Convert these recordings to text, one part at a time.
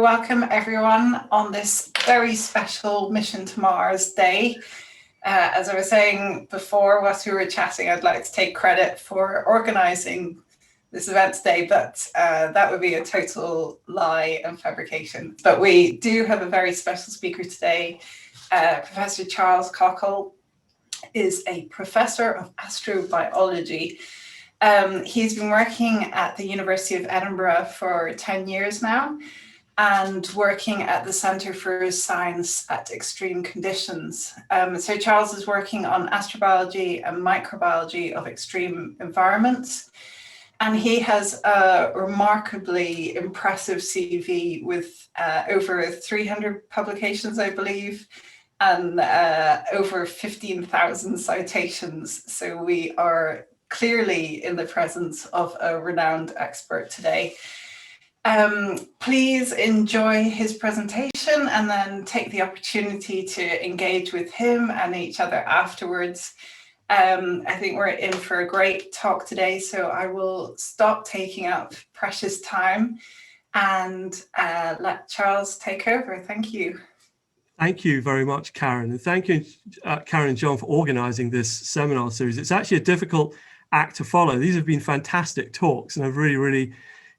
Welcome everyone on this very special Mission to Mars day. As I was saying before, whilst we were chatting, I'd like to take credit for organising this event today, but that would be a total lie and fabrication. But we do have a very special speaker today. Professor Charles Cockell is a professor of astrobiology. He's been working at the University of Edinburgh for 10 years now, and working at the Centre for Science at Extreme Conditions. So Charles is working on astrobiology and microbiology of extreme environments. And he has a remarkably impressive CV with over 300 publications, I believe, and over 15,000 citations. So we are clearly in the presence of a renowned expert today. Please enjoy his presentation and then take the opportunity to engage with him and each other afterwards. I think we're in for a great talk today, so I will stop taking up precious time and let Charles take over. Thank you. Thank you very much, Karen. And thank you, Karen and John, for organising this seminar series. It's actually a difficult act to follow. These have been fantastic talks, and I've really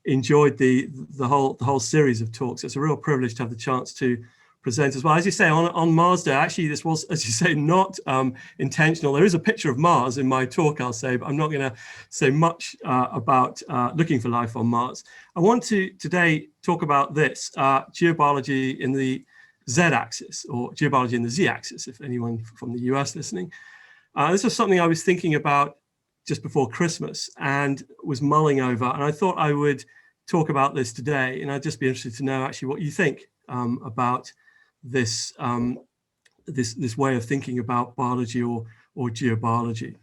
enjoyed the whole series of talks. It's a real privilege to have the chance to present as well. As you say, on Mars Day, actually this was, as you say, not intentional. There is a picture of Mars in my talk, I'll say, but I'm not going to say much about looking for life on Mars. I want to today talk about this, geobiology in the Z-axis, or geobiology in the Z-axis, if anyone from the US listening. This was something I was thinking about just before Christmas and was mulling over, and I thought I would talk about this today, and I'd just be interested to know actually what you think about this this way of thinking about biology or geobiology.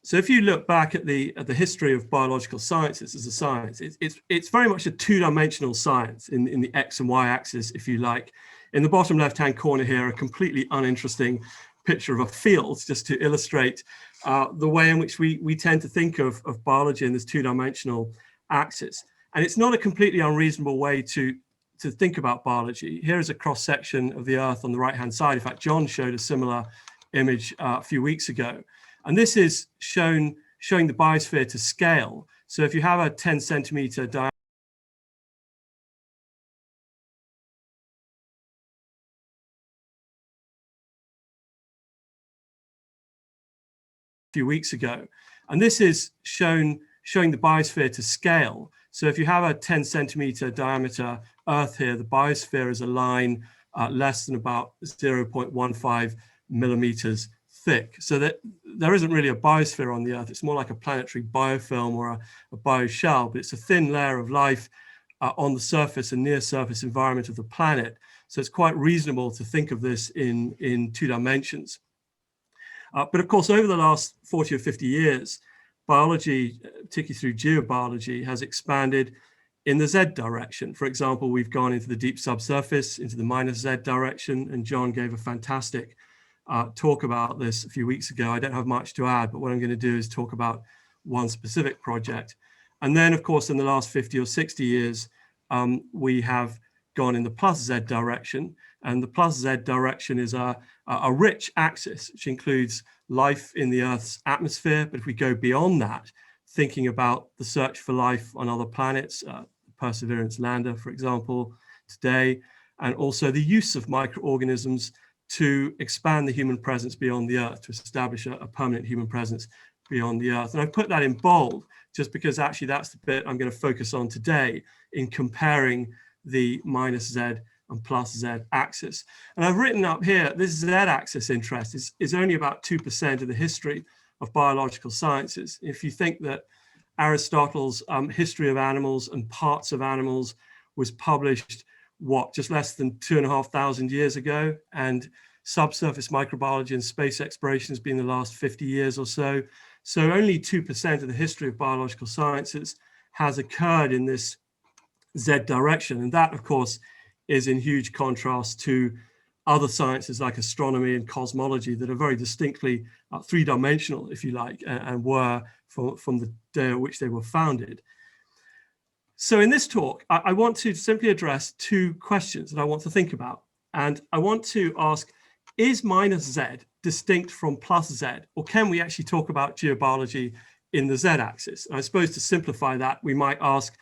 So if you look back at the history of biological sciences as a science, it's very much a two-dimensional science in the X and Y axis, if you like. In the bottom left-hand corner here, a completely uninteresting picture of a field, just to illustrate the way in which we tend to think of biology in this two-dimensional axis. And it's not a completely unreasonable way to think about biology. Here is a cross-section of the Earth on the right-hand side. In fact, John showed a similar image a few weeks ago. And this is showing the biosphere to scale. So if you have a 10-centimeter diameter, few weeks ago, and this is showing the biosphere to scale. So if you have a 10-centimeter diameter Earth here, the biosphere is a line less than about 0.15 millimeters thick. So that there isn't really a biosphere on the Earth. It's more like a planetary biofilm or a bioshell, but it's a thin layer of life on the surface and near surface environment of the planet. So it's quite reasonable to think of this in two dimensions. But of course, over the last 40 or 50 years, biology, particularly through geobiology, has expanded in the Z direction. For example, we've gone into the deep subsurface, into the minus Z direction, and John gave a fantastic talk about this a few weeks ago. I don't have much to add, but what I'm going to do is talk about one specific project. And then, of course, in the last 50 or 60 years, we have gone in the plus Z direction. And the plus Z direction is a rich axis, which includes life in the Earth's atmosphere. But if we go beyond that, thinking about the search for life on other planets, Perseverance lander, for example, today, and also the use of microorganisms to expand the human presence beyond the Earth, to establish a permanent human presence beyond the Earth. And I put that in bold, just because actually that's the bit I'm going to focus on today in comparing the minus Z and plus Z axis. And I've written up here, this Z axis interest is only about 2% of the history of biological sciences. If you think that Aristotle's History of Animals and Parts of Animals was published, just less than 2,500 years ago, and subsurface microbiology and space exploration has been the last 50 years or so. So only 2% of the history of biological sciences has occurred in this Z direction. And that, of course, is in huge contrast to other sciences like astronomy and cosmology that are very distinctly three-dimensional, if you like, and were from the day at which they were founded. So in this talk, I want to simply address two questions that I want to think about. And I want to ask, is -z distinct from +z, or can we actually talk about geobiology in the z-axis? I suppose to simplify that, we might ask,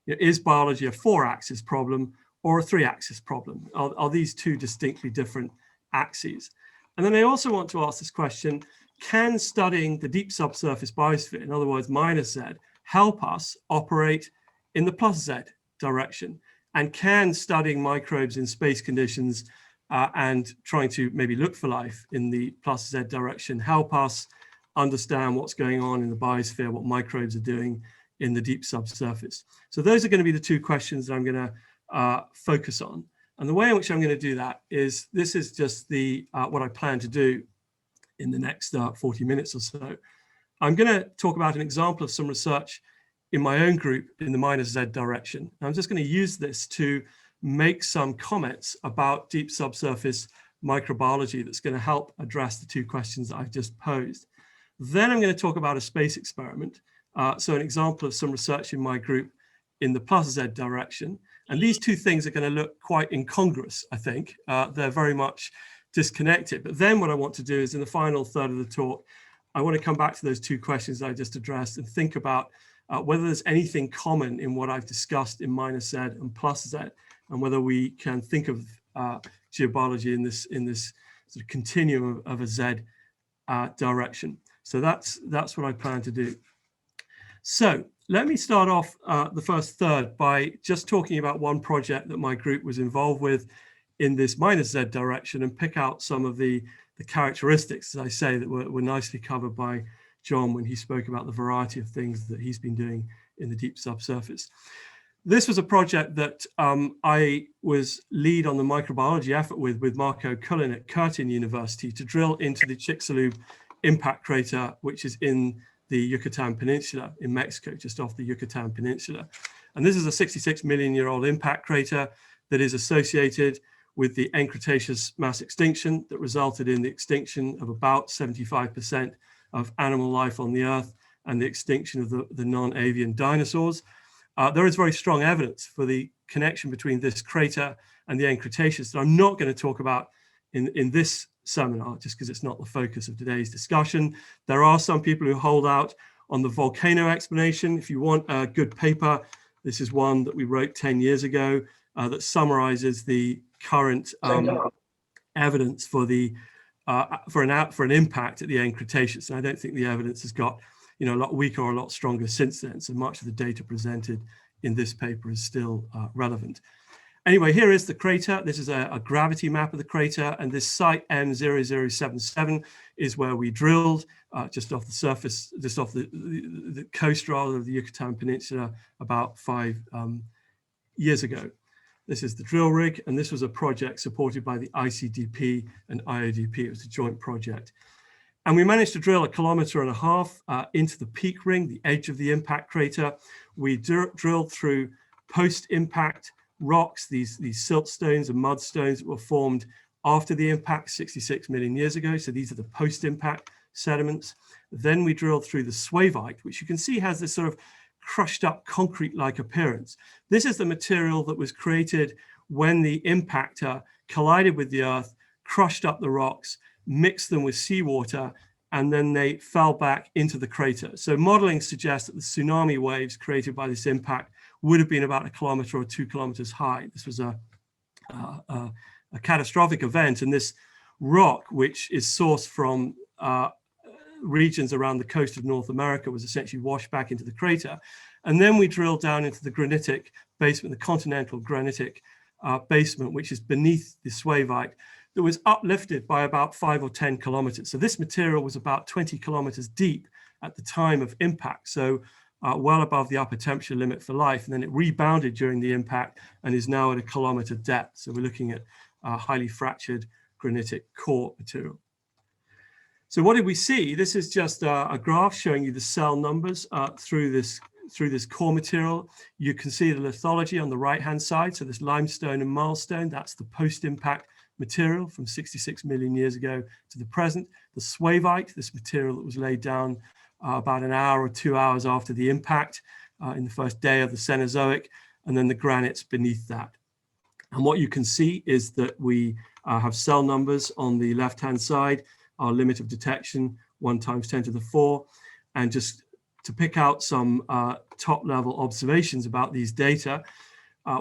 is biology a 4-axis problem or a 3-axis problem? Are these two distinctly different axes? And then I also want to ask this question, can studying the deep subsurface biosphere, in other words, -z, help us operate in the +z direction? And can studying microbes in space conditions and trying to maybe look for life in the +z direction help us understand what's going on in the biosphere, what microbes are doing in the deep subsurface? So those are going to be the two questions that I'm going to focus on. And the way in which I'm going to do that is, this is just the what I plan to do in the next 40 minutes or so. I'm going to talk about an example of some research in my own group in the -z direction. I'm just going to use this to make some comments about deep subsurface microbiology that's going to help address the two questions that I've just posed. Then I'm going to talk about a space experiment. So an example of some research in my group in the +z direction. And these two things are going to look quite incongruous, I think. They're very much disconnected. But then what I want to do is, in the final third of the talk, I want to come back to those two questions I just addressed and think about whether there's anything common in what I've discussed in -z and +z, and whether we can think of geobiology in this sort of continuum of a z direction. So that's what I plan to do. So let me start off the first third by just talking about one project that my group was involved with in this -z direction, and pick out some of the characteristics, as I say, that were nicely covered by John when he spoke about the variety of things that he's been doing in the deep subsurface. This was a project that I was lead on the microbiology effort with Marco Cullen at Curtin University, to drill into the Chicxulub impact crater, which is in the Yucatan Peninsula in Mexico, just off the Yucatan Peninsula. And this is a 66 million year old impact crater that is associated with the end Cretaceous mass extinction that resulted in the extinction of about 75% of animal life on the Earth and the extinction of the non-avian dinosaurs. There is very strong evidence for the connection between this crater and the end Cretaceous that I'm not going to talk about in this seminar, just because it's not the focus of today's discussion. There are some people who hold out on the volcano explanation. If you want a good paper, this is one that we wrote 10 years ago that summarizes the current evidence for an impact at the end Cretaceous. And I don't think the evidence has got a lot weaker or a lot stronger since then. So much of the data presented in this paper is still relevant. Anyway, here is the crater. This is a gravity map of the crater, and this site M0077 is where we drilled just off the surface, just off the coast rather of the Yucatan Peninsula about 5 years ago. This is the drill rig, and this was a project supported by the ICDP and IODP. It was a joint project. And we managed to drill 1.5 kilometers into the peak ring, the edge of the impact crater. We drilled through post-impact rocks, these siltstones and mudstones that were formed after the impact 66 million years ago. So these are the post-impact sediments. Then we drilled through the swavite, which you can see has this sort of crushed up concrete-like appearance. This is the material that was created when the impactor collided with the Earth, crushed up the rocks, mixed them with seawater, and then they fell back into the crater. So modeling suggests that the tsunami waves created by this impact would have been about 1 kilometer or 2 kilometers high. This was a catastrophic event, and this rock, which is sourced from regions around the coast of North America, was essentially washed back into the crater. And then we drilled down into the granitic basement, the continental granitic basement, which is beneath the swavite, that was uplifted by about 5 or 10 kilometers. So this material was about 20 kilometers deep at the time of impact, so well above the upper temperature limit for life. And then it rebounded during the impact and is now at 1 kilometer depth. So we're looking at highly fractured granitic core material. So what did we see? This is just a graph showing you the cell numbers through this core material. You can see the lithology on the right-hand side. So this limestone and marlstone, that's the post-impact material from 66 million years ago to the present. The swavite, this material that was laid down about 1 hour or 2 hours after the impact. in the first day of the Cenozoic, and then the granites beneath that. And what you can see is that we have cell numbers on the left-hand side, our limit of detection, 1 × 10⁴. And just to pick out some top-level observations about these data,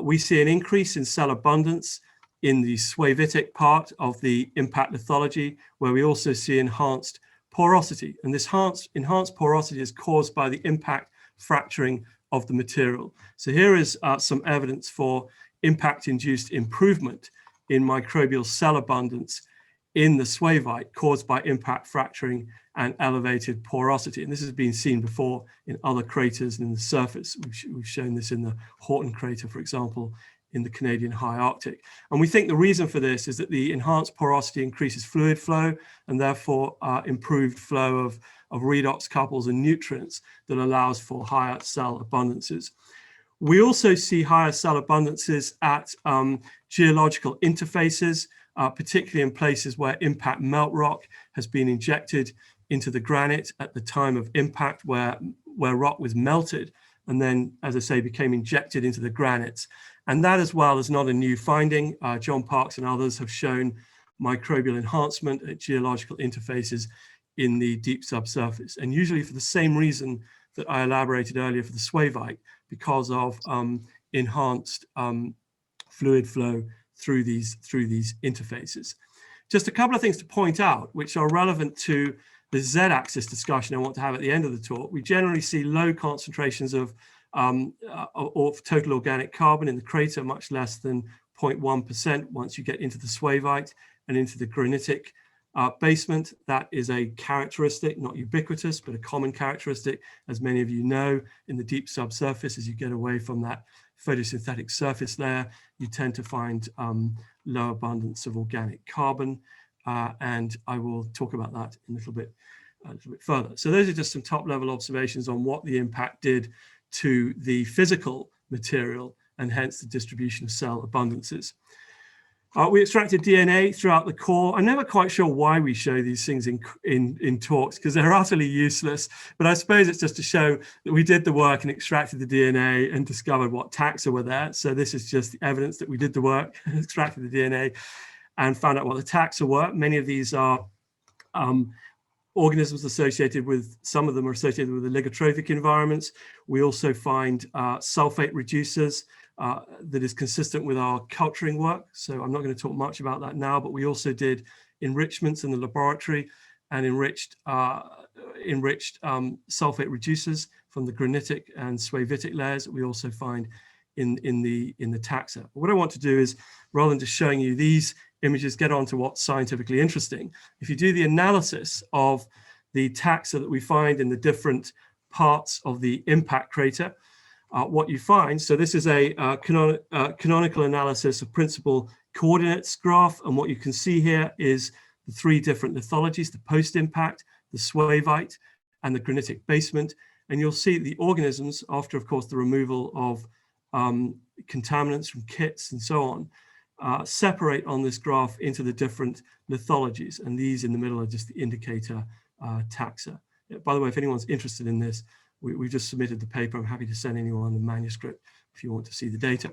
we see an increase in cell abundance in the swavitic part of the impact lithology, where we also see enhanced porosity. And this enhanced porosity is caused by the impact fracturing of the material. So here is some evidence for impact-induced improvement in microbial cell abundance in the swavite caused by impact fracturing and elevated porosity. And this has been seen before in other craters in the surface. We've shown this in the Horton crater, for example, in the Canadian high Arctic. And we think the reason for this is that the enhanced porosity increases fluid flow and therefore improved flow of redox couples and nutrients that allows for higher cell abundances. We also see higher cell abundances at geological interfaces, particularly in places where impact melt rock has been injected into the granite at the time of impact, where rock was melted and then, as I say, became injected into the granites. And that as well is not a new finding. John Parks and others have shown microbial enhancement at geological interfaces in the deep subsurface, and usually for the same reason that I elaborated earlier for the swavite, because of enhanced fluid flow through these interfaces. Just a couple of things to point out, which are relevant to the z-axis discussion I want to have at the end of the talk. We generally see low concentrations of total organic carbon in the crater, much less than 0.1% once you get into the swavite and into the granitic basement. That is a characteristic, not ubiquitous, but a common characteristic, as many of you know, in the deep subsurface. As you get away from that photosynthetic surface layer, you tend to find low abundance of organic carbon. And I will talk about that in a little bit further. So those are just some top-level observations on what the impact did to the physical material and hence the distribution of cell abundances. We extracted DNA throughout the core. I'm never quite sure why we show these things in talks, because they're utterly useless. But I suppose it's just to show that we did the work and extracted the DNA and discovered what taxa were there. So this is just the evidence that we did the work, extracted the DNA, and found out what the taxa were. Many of these are organisms associated with, some of them are associated with the oligotrophic environments. We also find sulfate reducers that is consistent with our culturing work. So I'm not going to talk much about that now, but we also did enrichments in the laboratory and enriched sulfate reducers from the granitic and swavitic layers that we also find in the taxa. But what I want to do is, rather than just showing you these images, get on to what's scientifically interesting. If you do the analysis of the taxa that we find in the different parts of the impact crater, what you find, so this is a canonical analysis of principal coordinates graph, and what you can see here is the 3 different lithologies: the post-impact, the swavite, and the granitic basement. And you'll see the organisms, after of course the removal of contaminants from kits and so on, separate on this graph into the different lithologies, and these in the middle are just the indicator taxa. By the way, if anyone's interested in this, we've just submitted the paper. I'm happy to send anyone the manuscript if you want to see the data.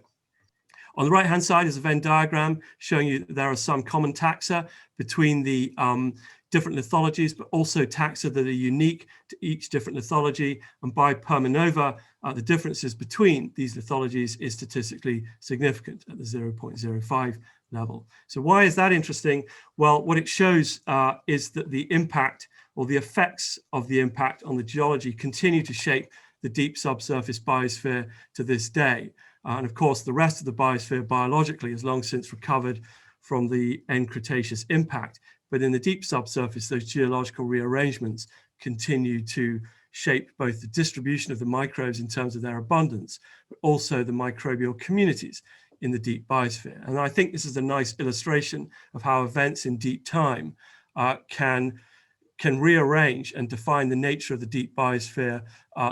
On the right-hand side is a Venn diagram showing you that there are some common taxa between the different lithologies, but also taxa that are unique to each different lithology. And by Permanova, the differences between these lithologies is statistically significant at the 0.05 level. So why is that interesting? Well, what it shows is that the impact, or the effects of the impact on the geology, continue to shape the deep subsurface biosphere to this day. And of course, the rest of the biosphere biologically has long since recovered from the end Cretaceous impact. But in the deep subsurface, those geological rearrangements continue to shape both the distribution of the microbes in terms of their abundance, but also the microbial communities in the deep biosphere. And I think this is a nice illustration of how events in deep time can rearrange and define the nature of the deep biosphere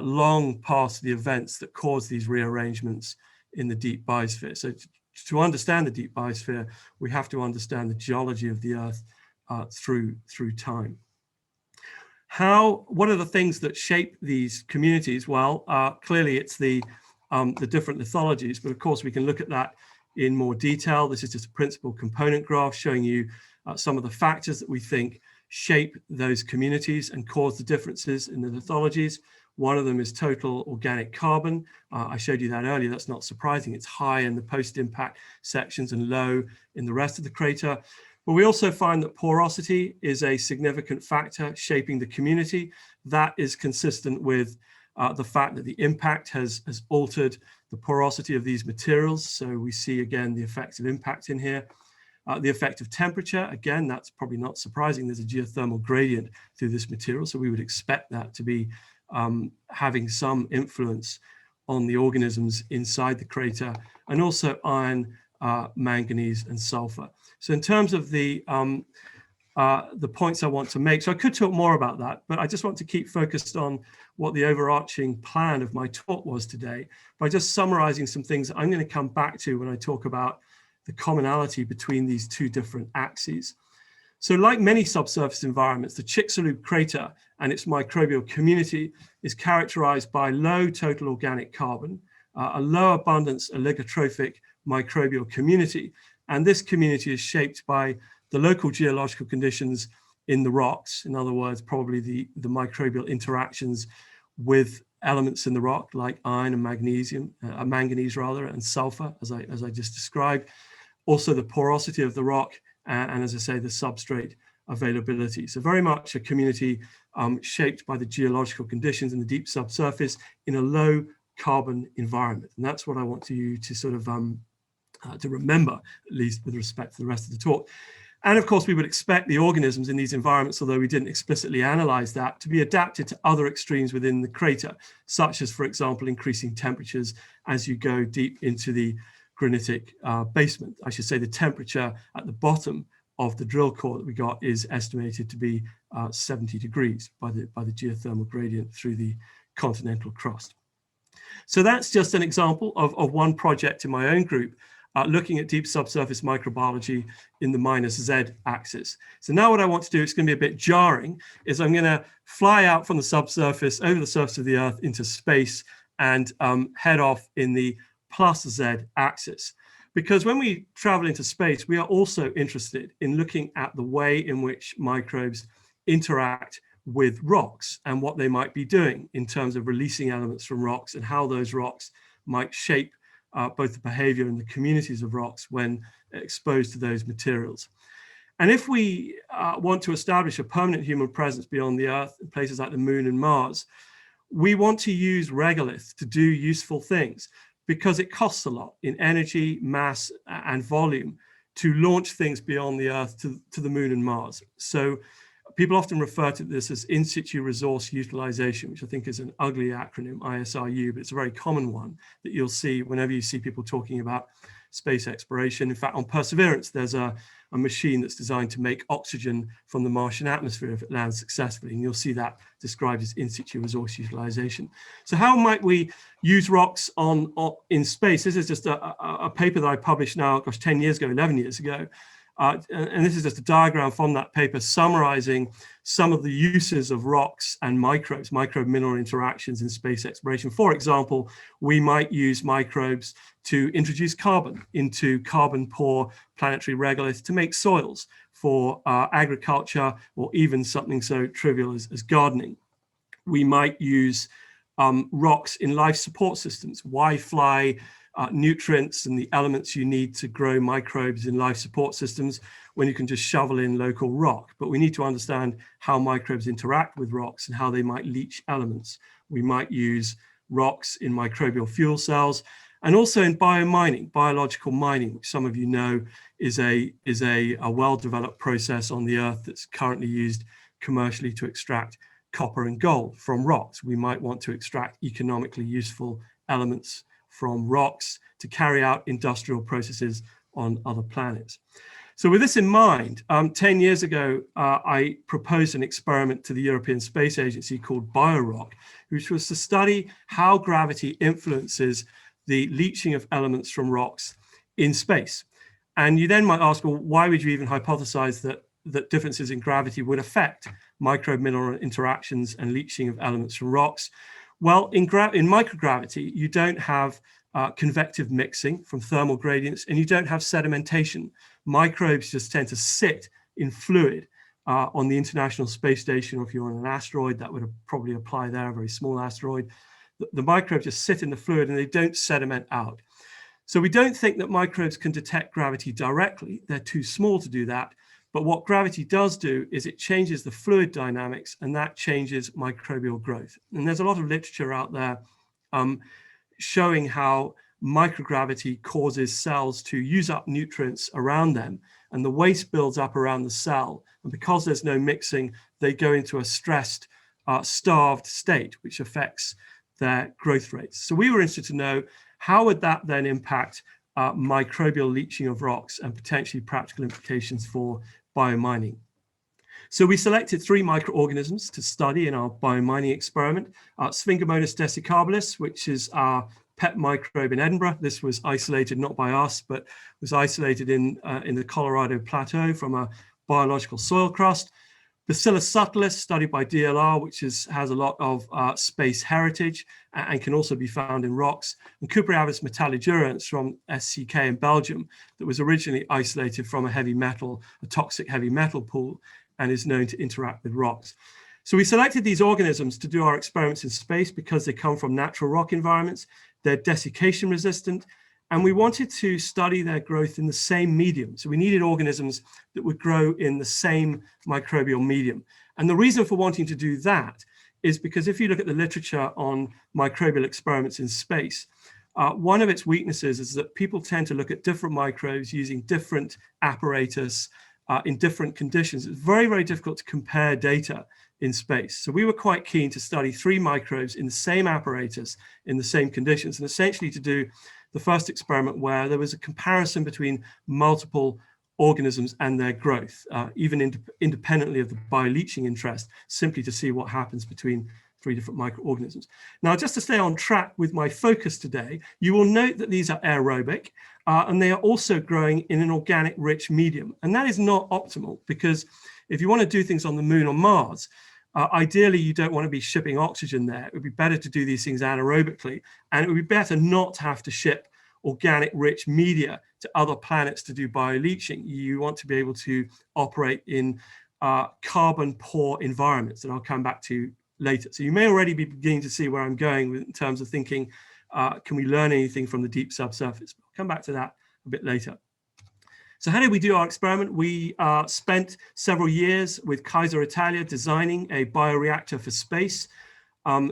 long past the events that cause these rearrangements in the deep biosphere. So to understand the deep biosphere, we have to understand the geology of the Earth through time. What are the things that shape these communities? Well, clearly it's the different lithologies, but of course we can look at that in more detail. This is just a principal component graph showing you some of the factors that we think shape those communities and cause the differences in the lithologies. One of them is total organic carbon. I showed you that earlier. That's not surprising. It's high in the post-impact sections and low in the rest of the crater. But we also find that porosity is a significant factor shaping the community. That is consistent with the fact that the impact has altered the porosity of these materials. So we see again the effects of impact in here. The effect of temperature, again, that's probably not surprising. There's a geothermal gradient through this material, so we would expect that to be having some influence on the organisms inside the crater, and also iron, manganese, and sulfur. So in terms of the points I want to make, so I could talk more about that, but I just want to keep focused on what the overarching plan of my talk was today by just summarizing some things that I'm going to come back to when I talk about the commonality between these two different axes. So like many subsurface environments, the Chicxulub crater and its microbial community is characterized by low total organic carbon, a low abundance oligotrophic microbial community. And this community is shaped by the local geological conditions in the rocks. In other words, probably the microbial interactions with elements in the rock like iron and magnesium, manganese rather, and sulfur, as I just described. Also the porosity of the rock, and as I say, the substrate availability. So very much a community shaped by the geological conditions in the deep subsurface in a low carbon environment. And that's what I want you to sort of to remember, at least with respect to the rest of the talk. And of course, we would expect the organisms in these environments, although we didn't explicitly analyze that, to be adapted to other extremes within the crater, such as, for example, increasing temperatures as you go deep into the granitic basement. I should say the temperature at the bottom of the drill core that we got is estimated to be 70 degrees by the geothermal gradient through the continental crust. So that's just an example of one project in my own group looking at deep subsurface microbiology in the -z axis. So now what I want to do, it's going to be a bit jarring, is I'm going to fly out from the subsurface over the surface of the Earth into space and head off in the +z axis. Because when we travel into space, we are also interested in looking at the way in which microbes interact with rocks and what they might be doing in terms of releasing elements from rocks and how those rocks might shape both the behavior and the communities of rocks when exposed to those materials. And if we want to establish a permanent human presence beyond the Earth in places like the Moon and Mars, we want to use regolith to do useful things, because it costs a lot in energy, mass, and volume to launch things beyond the Earth to the Moon and Mars. So people often refer to this as In-Situ resource utilization, which I think is an ugly acronym, ISRU, but it's a very common one that you'll see whenever you see people talking about space exploration. In fact, on Perseverance, there's a machine that's designed to make oxygen from the Martian atmosphere if it lands successfully, and you'll see that described as In-Situ resource utilization. So how might we use rocks in space? This is just a paper that I published now, gosh, 10 years ago, 11 years ago. And this is just a diagram from that paper summarizing some of the uses of rocks and microbes, microbe-mineral interactions in space exploration. For example, we might use microbes to introduce carbon into carbon-poor planetary regolith to make soils for agriculture, or even something so trivial as gardening. We might use rocks in life support systems. Why fly nutrients and the elements you need to grow microbes in life support systems when you can just shovel in local rock? But we need to understand how microbes interact with rocks and how they might leach elements. We might use rocks in microbial fuel cells, and also in biomining, biological mining, which some of you know is a well-developed process on the Earth that's currently used commercially to extract copper and gold from rocks. We might want to extract economically useful elements from rocks to carry out industrial processes on other planets. So with this in mind, 10 years ago, I proposed an experiment to the European Space Agency called Bioreactor, which was to study how gravity influences the leaching of elements from rocks in space. And you then might ask, well, why would you even hypothesize that differences in gravity would affect microbe-mineral interactions and leaching of elements from rocks. Well, in microgravity, you don't have convective mixing from thermal gradients, and you don't have sedimentation. Microbes just tend to sit in fluid on the International Space Station, or if you're on an asteroid, that would probably apply there, a very small asteroid. The microbes just sit in the fluid and they don't sediment out. So we don't think that microbes can detect gravity directly. They're too small to do that. But what gravity does do is it changes the fluid dynamics, and that changes microbial growth. And there's a lot of literature out there showing how microgravity causes cells to use up nutrients around them, and the waste builds up around the cell. And because there's no mixing, they go into a stressed, starved state, which affects their growth rates. So we were interested to know, how would that then impact microbial leaching of rocks and potentially practical implications for biomining? So we selected 3 microorganisms to study in our biomining experiment. Sphingomonas desicabilis, which is our pet microbe in Edinburgh. This was isolated not by us, but was isolated in the Colorado Plateau from a biological soil crust. Bacillus subtilis, studied by DLR, which has a lot of space heritage and can also be found in rocks. And Cupriavis metallurgans from SCK in Belgium, that was originally isolated from a toxic heavy metal pool, and is known to interact with rocks. So we selected these organisms to do our experiments in space because they come from natural rock environments, they're desiccation resistant, and we wanted to study their growth in the same medium. So we needed organisms that would grow in the same microbial medium. And the reason for wanting to do that is because if you look at the literature on microbial experiments in space, one of its weaknesses is that people tend to look at different microbes using different apparatus in different conditions. It's very, very difficult to compare data in space. So we were quite keen to study 3 microbes in the same apparatus, in the same conditions, and essentially to do the first experiment where there was a comparison between multiple organisms and their growth, even independently of the bioleaching interest, simply to see what happens between 3 different microorganisms. Now, just to stay on track with my focus today, you will note that these are aerobic, and they are also growing in an organic rich medium. And that is not optimal, because if you want to do things on the moon or Mars, ideally you don't want to be shipping oxygen there. It would be better to do these things anaerobically, and it would be better not to have to ship organic rich media to other planets to do bioleaching. You want to be able to operate in carbon poor environments that I'll come back to later. So you may already be beginning to see where I'm going in terms of thinking, can we learn anything from the deep subsurface? I'll come back to that a bit later. So how did we do our experiment? We spent several years with Kaiser Italia designing a bioreactor for space.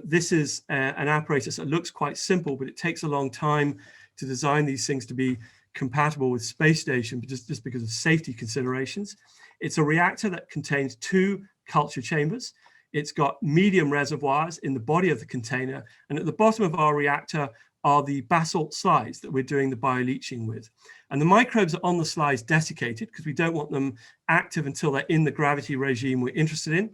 This is an apparatus that looks quite simple, but it takes a long time to design these things to be compatible with space station, just because of safety considerations. It's a reactor that contains 2 culture chambers. It's got medium reservoirs in the body of the container, and at the bottom of our reactor are the basalt slides that we're doing the bioleaching with. And the microbes are on the slides desiccated because we don't want them active until they're in the gravity regime we're interested in.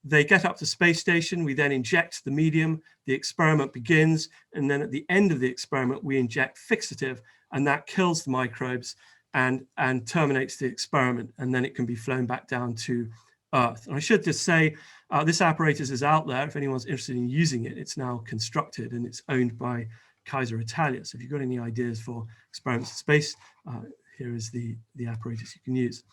They get up to space station, we then inject the medium, the experiment begins, and then at the end of the experiment, we inject fixative, and that kills the microbes and terminates the experiment, and then it can be flown back down to Earth. And I should just say, this apparatus is out there. If anyone's interested in using it, it's now constructed and it's owned by Kaiser Italia. So if you've got any ideas for experiments in space, here is the apparatus you can use.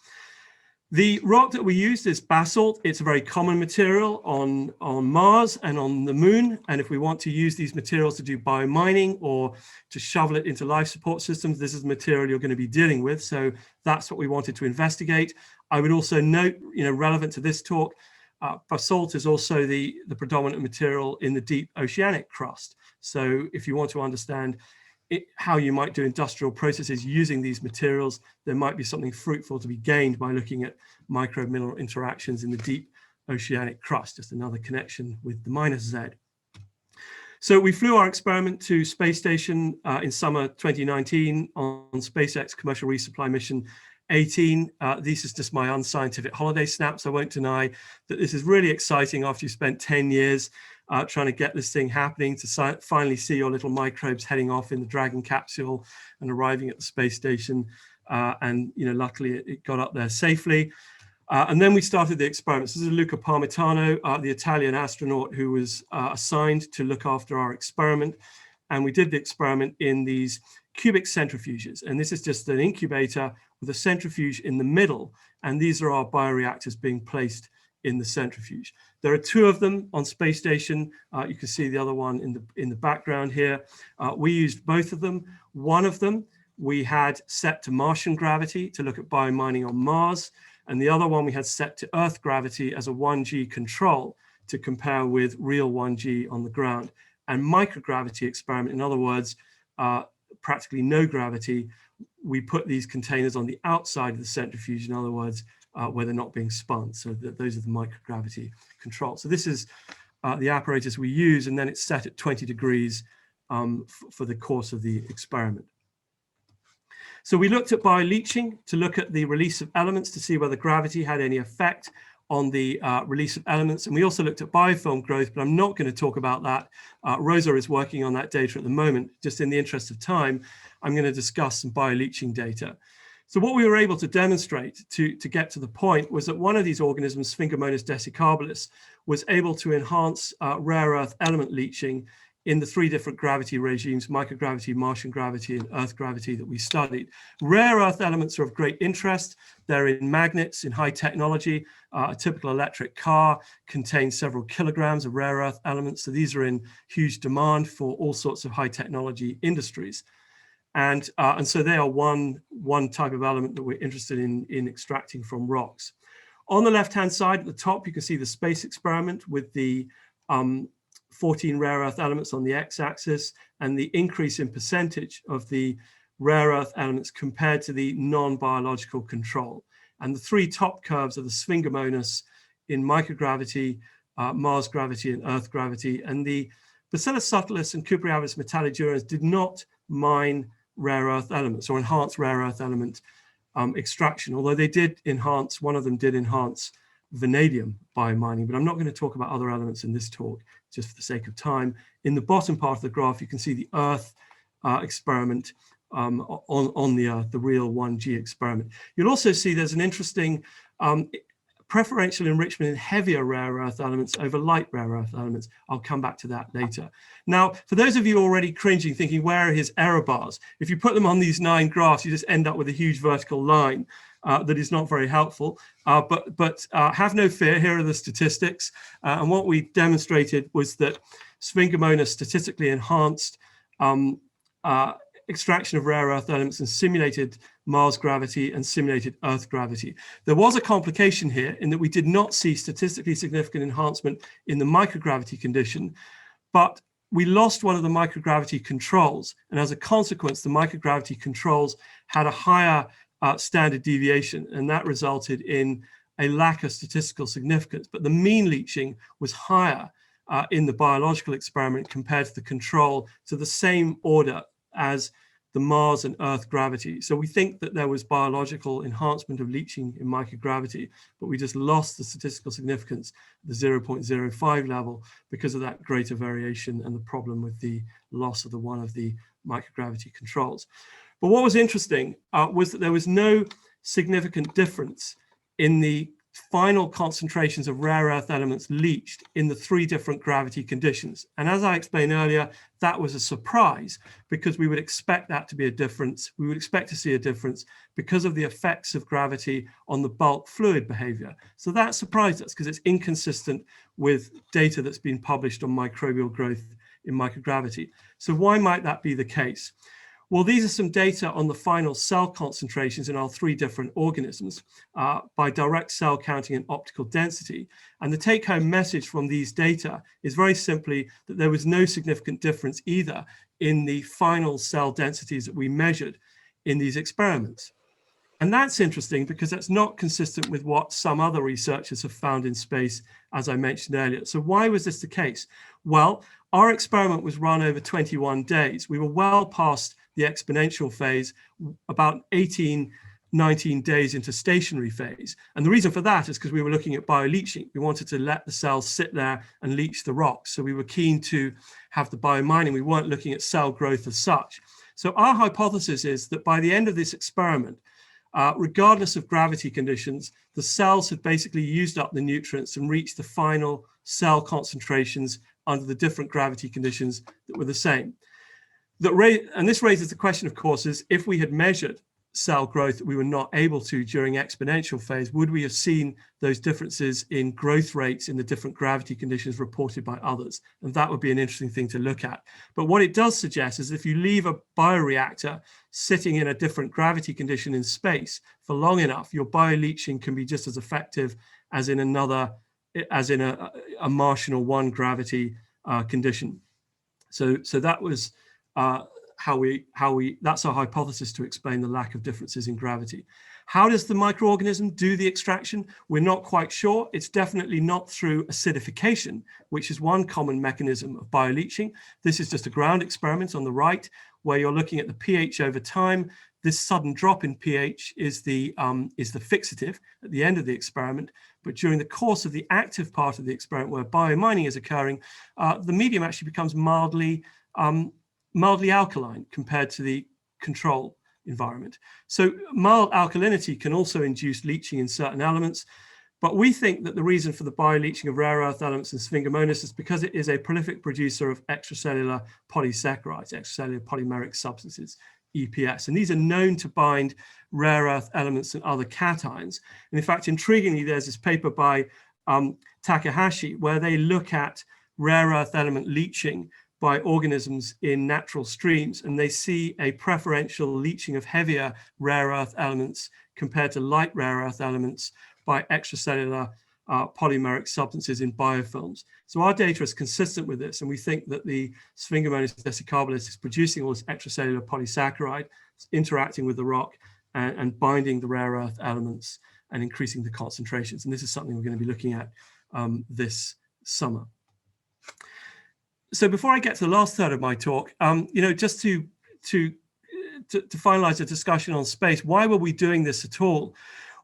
The rock that we used is basalt. It's a very common material on Mars and on the moon. And if we want to use these materials to do biomining or to shovel it into life support systems, this is the material you're going to be dealing with. So that's what we wanted to investigate. I would also note, relevant to this talk, basalt is also the predominant material in the deep oceanic crust. So if you want to understand how you might do industrial processes using these materials, there might be something fruitful to be gained by looking at microbe-mineral interactions in the deep oceanic crust, just another connection with the -Z. So we flew our experiment to space station in summer 2019 on SpaceX commercial resupply mission 18. This is just my unscientific holiday snaps. I won't deny that this is really exciting after you've spent 10 years trying to get this thing happening, to finally see your little microbes heading off in the Dragon capsule and arriving at the space station. And luckily it got up there safely. And then we started the experiments. This is Luca Parmitano, the Italian astronaut who was assigned to look after our experiment. And we did the experiment in these cubic centrifuges. And this is just an incubator with a centrifuge in the middle. And these are our bioreactors being placed in the centrifuge. There are two of them on space station. You can see the other one in the background here. We used both of them. One of them we had set to Martian gravity to look at biomining on Mars. And the other one we had set to Earth gravity as a 1G control to compare with real 1G on the ground. And microgravity experiment, in other words, practically no gravity, we put these containers on the outside of the centrifuge, in other words, where they're not being spun. So those are the microgravity controls. So this is the apparatus we use, and then it's set at 20 degrees for the course of the experiment. So we looked at bioleaching to look at the release of elements to see whether gravity had any effect on the release of elements. And we also looked at biofilm growth, but I'm not going to talk about that. Rosa is working on that data at the moment. Just in the interest of time, I'm going to discuss some bioleaching data. So what we were able to demonstrate to get to the point was that one of these organisms, Sphingomonas desicarbalis, was able to enhance rare earth element leaching in the three different gravity regimes, microgravity, Martian gravity, and Earth gravity that we studied. Rare earth elements are of great interest. They're in magnets, in high technology. A typical electric car contains several kilograms of rare earth elements. So these are in huge demand for all sorts of high technology industries. And so they are one type of element that we're interested in extracting from rocks. On the left-hand side at the top, you can see the space experiment with the 14 rare earth elements on the x-axis and the increase in percentage of the rare earth elements compared to the non-biological control. And the three top curves are the Sphingomonas in microgravity, Mars gravity, and Earth gravity. And the Bacillus subtilis and Cupriavis metallurgians did not mine rare earth elements or enhance rare earth element extraction, although they did enhance, one of them did enhance vanadium biomining, but I'm not going to talk about other elements in this talk just for the sake of time. In the bottom part of the graph, you can see the Earth experiment on the Earth, the real 1G experiment. You'll also see there's an interesting preferential enrichment in heavier rare earth elements over light rare earth elements. I'll come back to that later. Now, for those of you already cringing, thinking, where are his error bars? If you put them on these 9 graphs, you just end up with a huge vertical line that is not very helpful. But have no fear, here are the statistics. And what we demonstrated was that Sphingomonas statistically enhanced extraction of rare earth elements and simulated Mars gravity and simulated Earth gravity. There was a complication here in that we did not see statistically significant enhancement in the microgravity condition, but we lost one of the microgravity controls. And as a consequence, the microgravity controls had a higher standard deviation, and that resulted in a lack of statistical significance. But the mean leaching was higher in the biological experiment compared to the control to the same order as the Mars and Earth gravity. So we think that there was biological enhancement of leaching in microgravity, but we just lost the statistical significance at the 0.05 level because of that greater variation and the problem with the loss of one of the microgravity controls. But what was interesting was that there was no significant difference in the final concentrations of rare earth elements leached in the 3 different gravity conditions. And as I explained earlier, that was a surprise because we would expect that to be a difference. We would expect to see a difference because of the effects of gravity on the bulk fluid behavior. So that surprised us because it's inconsistent with data that's been published on microbial growth in microgravity. So why might that be the case? Well, these are some data on the final cell concentrations in our 3 different organisms by direct cell counting and optical density. And the take-home message from these data is very simply that there was no significant difference either in the final cell densities that we measured in these experiments. And that's interesting because that's not consistent with what some other researchers have found in space, as I mentioned earlier. So why was this the case? Well, our experiment was run over 21 days. We were well past the exponential phase, about 18, 19 days into stationary phase. And the reason for that is because we were looking at bioleaching. We wanted to let the cells sit there and leach the rocks. So we were keen to have the biomining. We weren't looking at cell growth as such. So our hypothesis is that by the end of this experiment, regardless of gravity conditions, the cells had basically used up the nutrients and reached the final cell concentrations under the different gravity conditions that were the same. And this raises the question, of course, is if we had measured cell growth that we were not able to during exponential phase, would we have seen those differences in growth rates in the different gravity conditions reported by others? And that would be an interesting thing to look at. But what it does suggest is if you leave a bioreactor sitting in a different gravity condition in space for long enough, your bioleaching can be just as effective as in a Martian or 1 gravity condition. So that was that's our hypothesis to explain the lack of differences in gravity. How does the microorganism do the extraction? We're not quite sure. It's definitely not through acidification, which is one common mechanism of bioleaching. This is just a ground experiment on the right, where you're looking at the pH over time. This sudden drop in pH is the fixative at the end of the experiment. But during the course of the active part of the experiment, where biomining is occurring, the medium actually becomes mildly alkaline compared to the control environment. So mild alkalinity can also induce leaching in certain elements, but we think that the reason for the bioleaching of rare earth elements in Sphingomonas is because it is a prolific producer of extracellular polysaccharides, extracellular polymeric substances, EPS, and these are known to bind rare earth elements and other cations. And in fact, intriguingly, there's this paper by Takahashi where they look at rare earth element leaching by organisms in natural streams, and they see a preferential leaching of heavier rare earth elements compared to light rare earth elements by extracellular polymeric substances in biofilms. So our data is consistent with this, and we think that the Sphingomonas desicarbolis is producing all this extracellular polysaccharide, interacting with the rock and binding the rare earth elements and increasing the concentrations. And this is something we're going to be looking at this summer. So before I get to the last third of my talk, just to finalize the discussion on space, why were we doing this at all?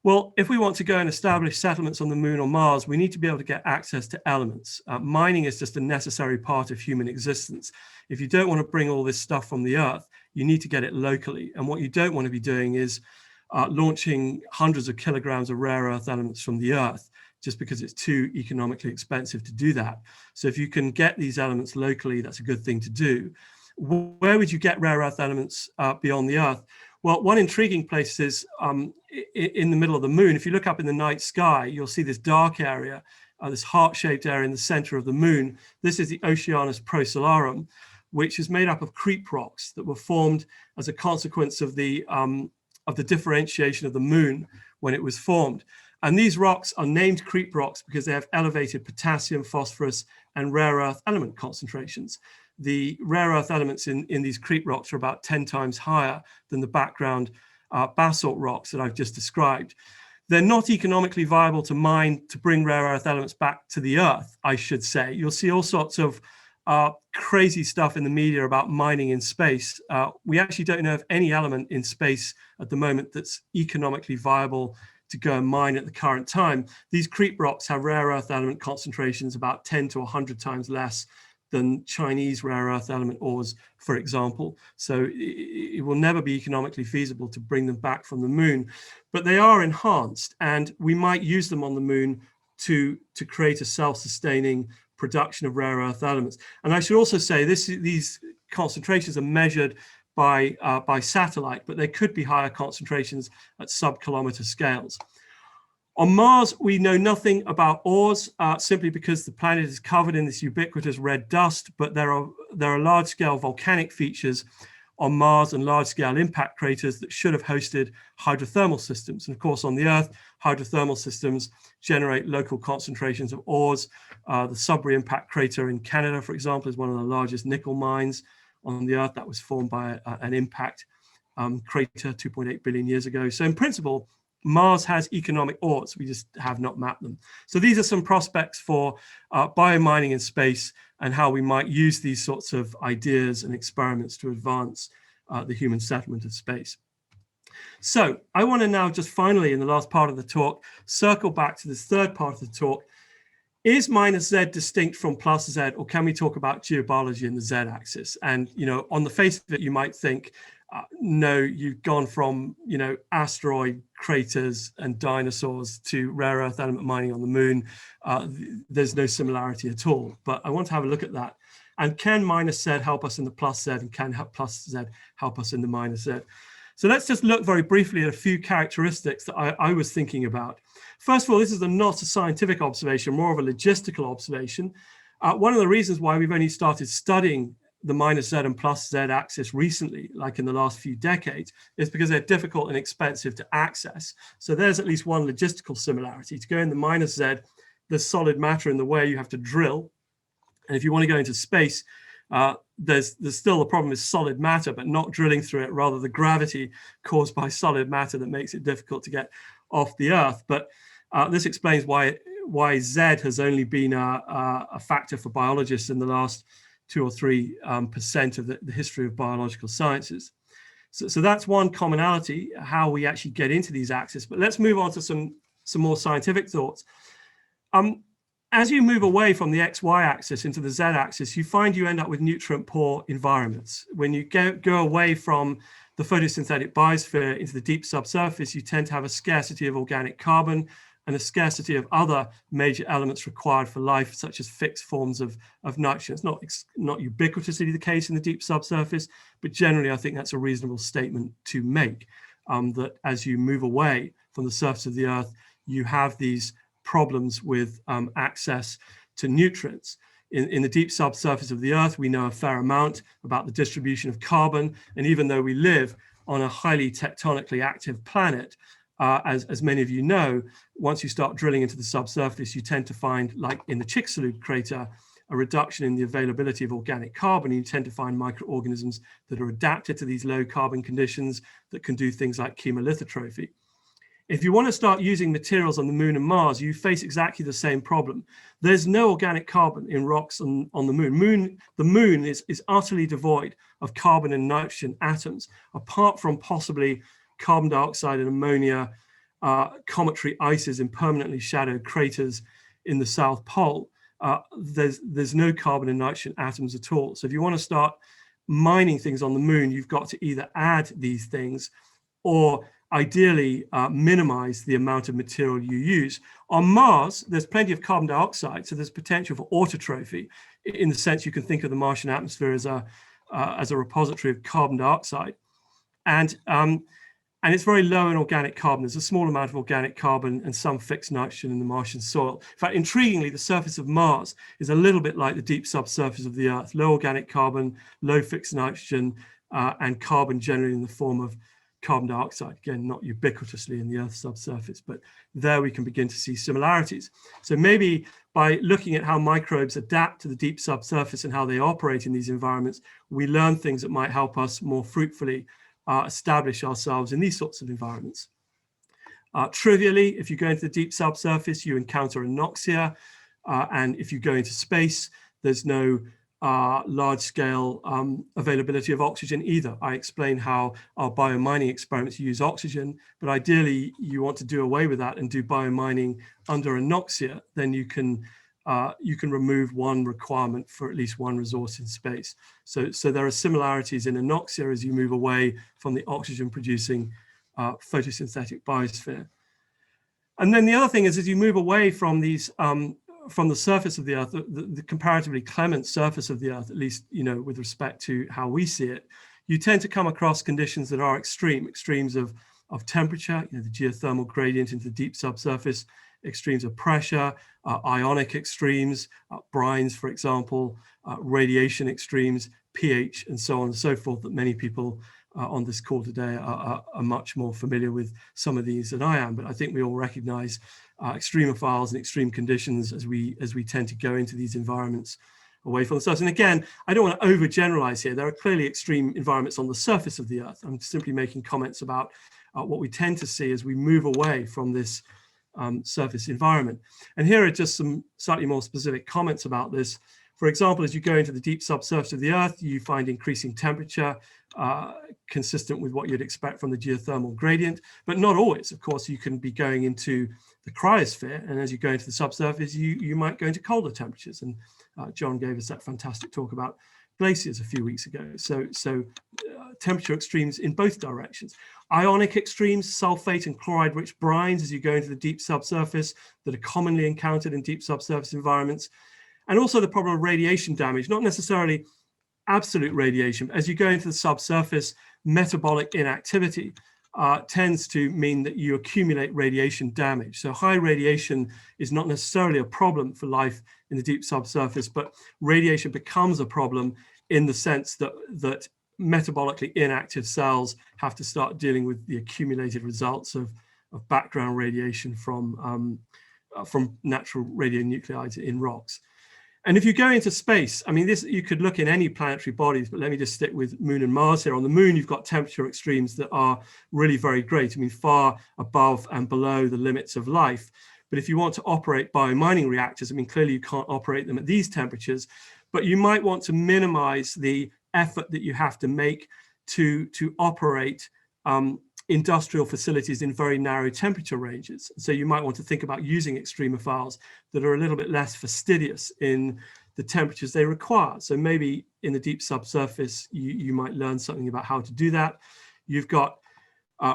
Well, if we want to go and establish settlements on the moon or Mars, we need to be able to get access to elements. Mining is just a necessary part of human existence. If you don't want to bring all this stuff from the Earth, you need to get it locally. And what you don't want to be doing is launching hundreds of kilograms of rare earth elements from the Earth, just because it's too economically expensive to do that. So if you can get these elements locally, that's a good thing to do. Where would you get rare earth elements beyond the Earth? Well, one intriguing place is in the middle of the moon. If you look up in the night sky, you'll see this dark area, this heart-shaped area in the center of the moon. This is the Oceanus Procellarum, which is made up of creep rocks that were formed as a consequence of the differentiation of the moon when it was formed. And these rocks are named creep rocks because they have elevated potassium, phosphorus, and rare earth element concentrations. The rare earth elements in these creep rocks are about 10 times higher than the background basalt rocks that I've just described. They're not economically viable to mine to bring rare earth elements back to the Earth, I should say. You'll see all sorts of crazy stuff in the media about mining in space. We actually don't know of any element in space at the moment that's economically viable to go and mine at the current time. These creep rocks have rare earth element concentrations about 10 to 100 times less than Chinese rare earth element ores, for example. So it will never be economically feasible to bring them back from the moon, but they are enhanced, and we might use them on the moon to create a self-sustaining production of rare earth elements. And I should also say these concentrations are measured by satellite, but there could be higher concentrations at sub-kilometer scales. On Mars, we know nothing about ores, simply because the planet is covered in this ubiquitous red dust, but there are large-scale volcanic features on Mars and large-scale impact craters that should have hosted hydrothermal systems. And of course, on the Earth, hydrothermal systems generate local concentrations of ores. The Sudbury impact crater in Canada, for example, is one of the largest nickel mines on the Earth that was formed by an impact crater 2.8 billion years ago. So in principle, Mars has economic ores, we just have not mapped them. So these are some prospects for biomining in space and how we might use these sorts of ideas and experiments to advance the human settlement of space. So I want to now just finally, in the last part of the talk, circle back to this third part of the talk. Is minus Z distinct from plus Z, or can we talk about geobiology in the Z axis? And, on the face of it, you might think no, you've gone from, you know, asteroid craters and dinosaurs to rare earth element mining on the moon. There's no similarity at all. But I want to have a look at that. And can minus Z help us in the plus Z, and can plus Z help us in the minus Z? So let's just look very briefly at a few characteristics that I was thinking about. First of all, this is not a scientific observation, more of a logistical observation. One of the reasons why we've only started studying the minus Z and plus Z axis recently, like in the last few decades, is because they're difficult and expensive to access. So there's at least one logistical similarity. To go in the minus Z, there's solid matter in the way, you have to drill. And if you want to go into space, there's still the problem with solid matter, but not drilling through it, rather the gravity caused by solid matter that makes it difficult to get off the Earth. But this explains why Z has only been a factor for biologists in the last 2 or 3% of the history of biological sciences. So that's one commonality, how we actually get into these axes. But let's move on to some more scientific thoughts. As you move away from the XY axis into the Z axis, you find you end up with nutrient poor environments. When you go away from the photosynthetic biosphere into the deep subsurface, you tend to have a scarcity of organic carbon and a scarcity of other major elements required for life, such as fixed forms of nitrogen. It's not ubiquitously the case in the deep subsurface, but generally I think that's a reasonable statement to make, that as you move away from the surface of the Earth, you have these problems with access to nutrients. In the deep subsurface of the Earth, we know a fair amount about the distribution of carbon, and even though we live on a highly tectonically active planet, as many of you know, once you start drilling into the subsurface, you tend to find, like in the Chicxulub crater, a reduction in the availability of organic carbon. You tend to find microorganisms that are adapted to these low carbon conditions that can do things like chemolithotrophy. If you want to start using materials on the moon and Mars, you face exactly the same problem. There's no organic carbon in rocks on the moon. The moon is utterly devoid of carbon and nitrogen atoms, apart from possibly carbon dioxide and ammonia, cometary ices in permanently shadowed craters in the South Pole. There's no carbon and nitrogen atoms at all. So if you want to start mining things on the moon, you've got to either add these things or ideally minimize the amount of material you use. On Mars, there's plenty of carbon dioxide, so there's potential for autotrophy, in the sense you can think of the Martian atmosphere as a repository of carbon dioxide. And it's very low in organic carbon. There's a small amount of organic carbon and some fixed nitrogen in the Martian soil. In fact, intriguingly, the surface of Mars is a little bit like the deep subsurface of the Earth. Low organic carbon, low fixed nitrogen, and carbon generally in the form of carbon dioxide. Again, not ubiquitously in the Earth's subsurface, but there we can begin to see similarities. So maybe by looking at how microbes adapt to the deep subsurface and how they operate in these environments, we learn things that might help us more fruitfully establish ourselves in these sorts of environments. Trivially, if you go into the deep subsurface, you encounter anoxia, and if you go into space, there's no large-scale availability of oxygen either. I explain how our biomining experiments use oxygen, but ideally you want to do away with that and do biomining under anoxia, then you can remove one requirement for at least one resource in space. So there are similarities in anoxia as you move away from the oxygen-producing photosynthetic biosphere. And then the other thing is, as you move away from these, from the surface of the Earth, the comparatively clement surface of the Earth, at least, you know, with respect to how we see it, you tend to come across conditions that are extremes of temperature, you know, the geothermal gradient into the deep subsurface, extremes of pressure, ionic extremes, brines, for example, radiation extremes, pH, and so on and so forth, that many people on this call today are much more familiar with some of these than I am. But I think we all recognize extremophiles and extreme conditions as we tend to go into these environments away from the surface. And again, I don't want to overgeneralize here. There are clearly extreme environments on the surface of the Earth. I'm simply making comments about what we tend to see as we move away from this surface environment. And here are just some slightly more specific comments about this. For example, as you go into the deep subsurface of the Earth, you find increasing temperature consistent with what you'd expect from the geothermal gradient, but not always. Of course, you can be going into the cryosphere, and as you go into the subsurface, you might go into colder temperatures. And John gave us that fantastic talk about glaciers a few weeks ago. So temperature extremes in both directions. Ionic extremes, sulfate and chloride-rich brines as you go into the deep subsurface that are commonly encountered in deep subsurface environments. And also the problem of radiation damage, not necessarily absolute radiation, but as you go into the subsurface, metabolic inactivity tends to mean that you accumulate radiation damage. So high radiation is not necessarily a problem for life in the deep subsurface, but radiation becomes a problem in the sense that metabolically inactive cells have to start dealing with the accumulated results of background radiation from natural radionuclides in rocks. And if you go into space, I mean, you could look in any planetary bodies, but let me just stick with Moon and Mars here. On the Moon, you've got temperature extremes that are really very great. I mean, far above and below the limits of life. But if you want to operate biomining reactors, I mean, clearly you can't operate them at these temperatures, but you might want to minimize the effort that you have to make to operate industrial facilities in very narrow temperature ranges. So you might want to think about using extremophiles that are a little bit less fastidious in the temperatures they require. So maybe in the deep subsurface, you might learn something about how to do that. You've got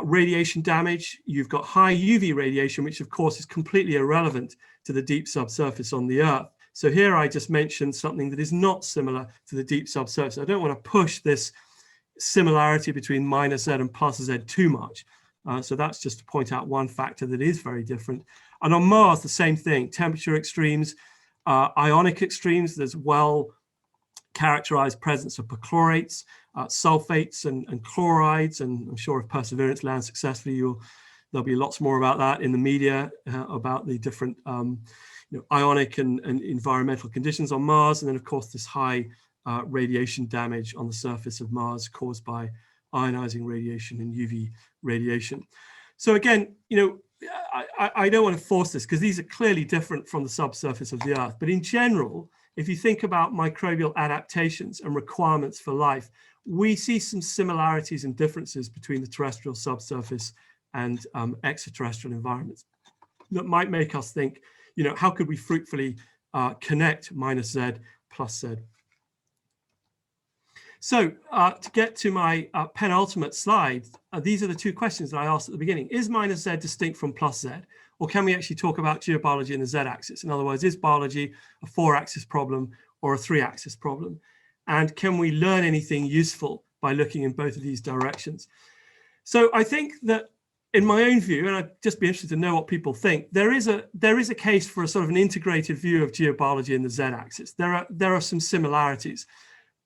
radiation damage. You've got high UV radiation, which of course is completely irrelevant to the deep subsurface on the Earth. So here I just mentioned something that is not similar to the deep subsurface. I don't want to push this similarity between minus Z and plus Z too much. So that's just to point out one factor that is very different. And on Mars, the same thing, temperature extremes, ionic extremes, there's well characterized presence of perchlorates, sulfates and chlorides. And I'm sure if Perseverance lands successfully, there'll be lots more about that in the media, about the different ionic and environmental conditions on Mars. And then of course, this high radiation damage on the surface of Mars caused by ionizing radiation and UV radiation. So again, I don't want to force this because these are clearly different from the subsurface of the Earth. But in general, if you think about microbial adaptations and requirements for life, we see some similarities and differences between the terrestrial subsurface and extraterrestrial environments that might make us think, how could we fruitfully connect minus Z plus Z? So to get to my penultimate slide, these are the two questions that I asked at the beginning. Is minus Z distinct from plus Z? Or can we actually talk about geobiology in the Z-axis? In other words, is biology a 4-axis problem or a 3-axis problem? And can we learn anything useful by looking in both of these directions? So I think that in my own view, and I'd just be interested to know what people think, there is a case for a sort of an integrated view of geobiology in the Z-axis. There are some similarities.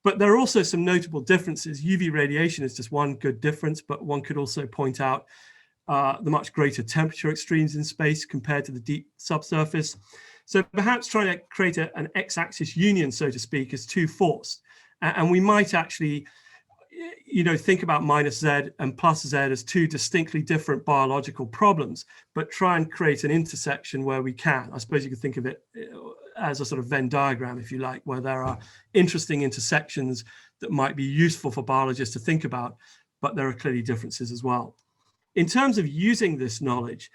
But there are also some notable differences. UV radiation is just one good difference, but one could also point out the much greater temperature extremes in space compared to the deep subsurface. So perhaps trying to create an x-axis union, so to speak, is too forced. And we might actually, think about minus Z and plus Z as two distinctly different biological problems, but try and create an intersection where we can. I suppose you could think of it as a sort of Venn diagram, if you like, where there are interesting intersections that might be useful for biologists to think about, but there are clearly differences as well. In terms of using this knowledge,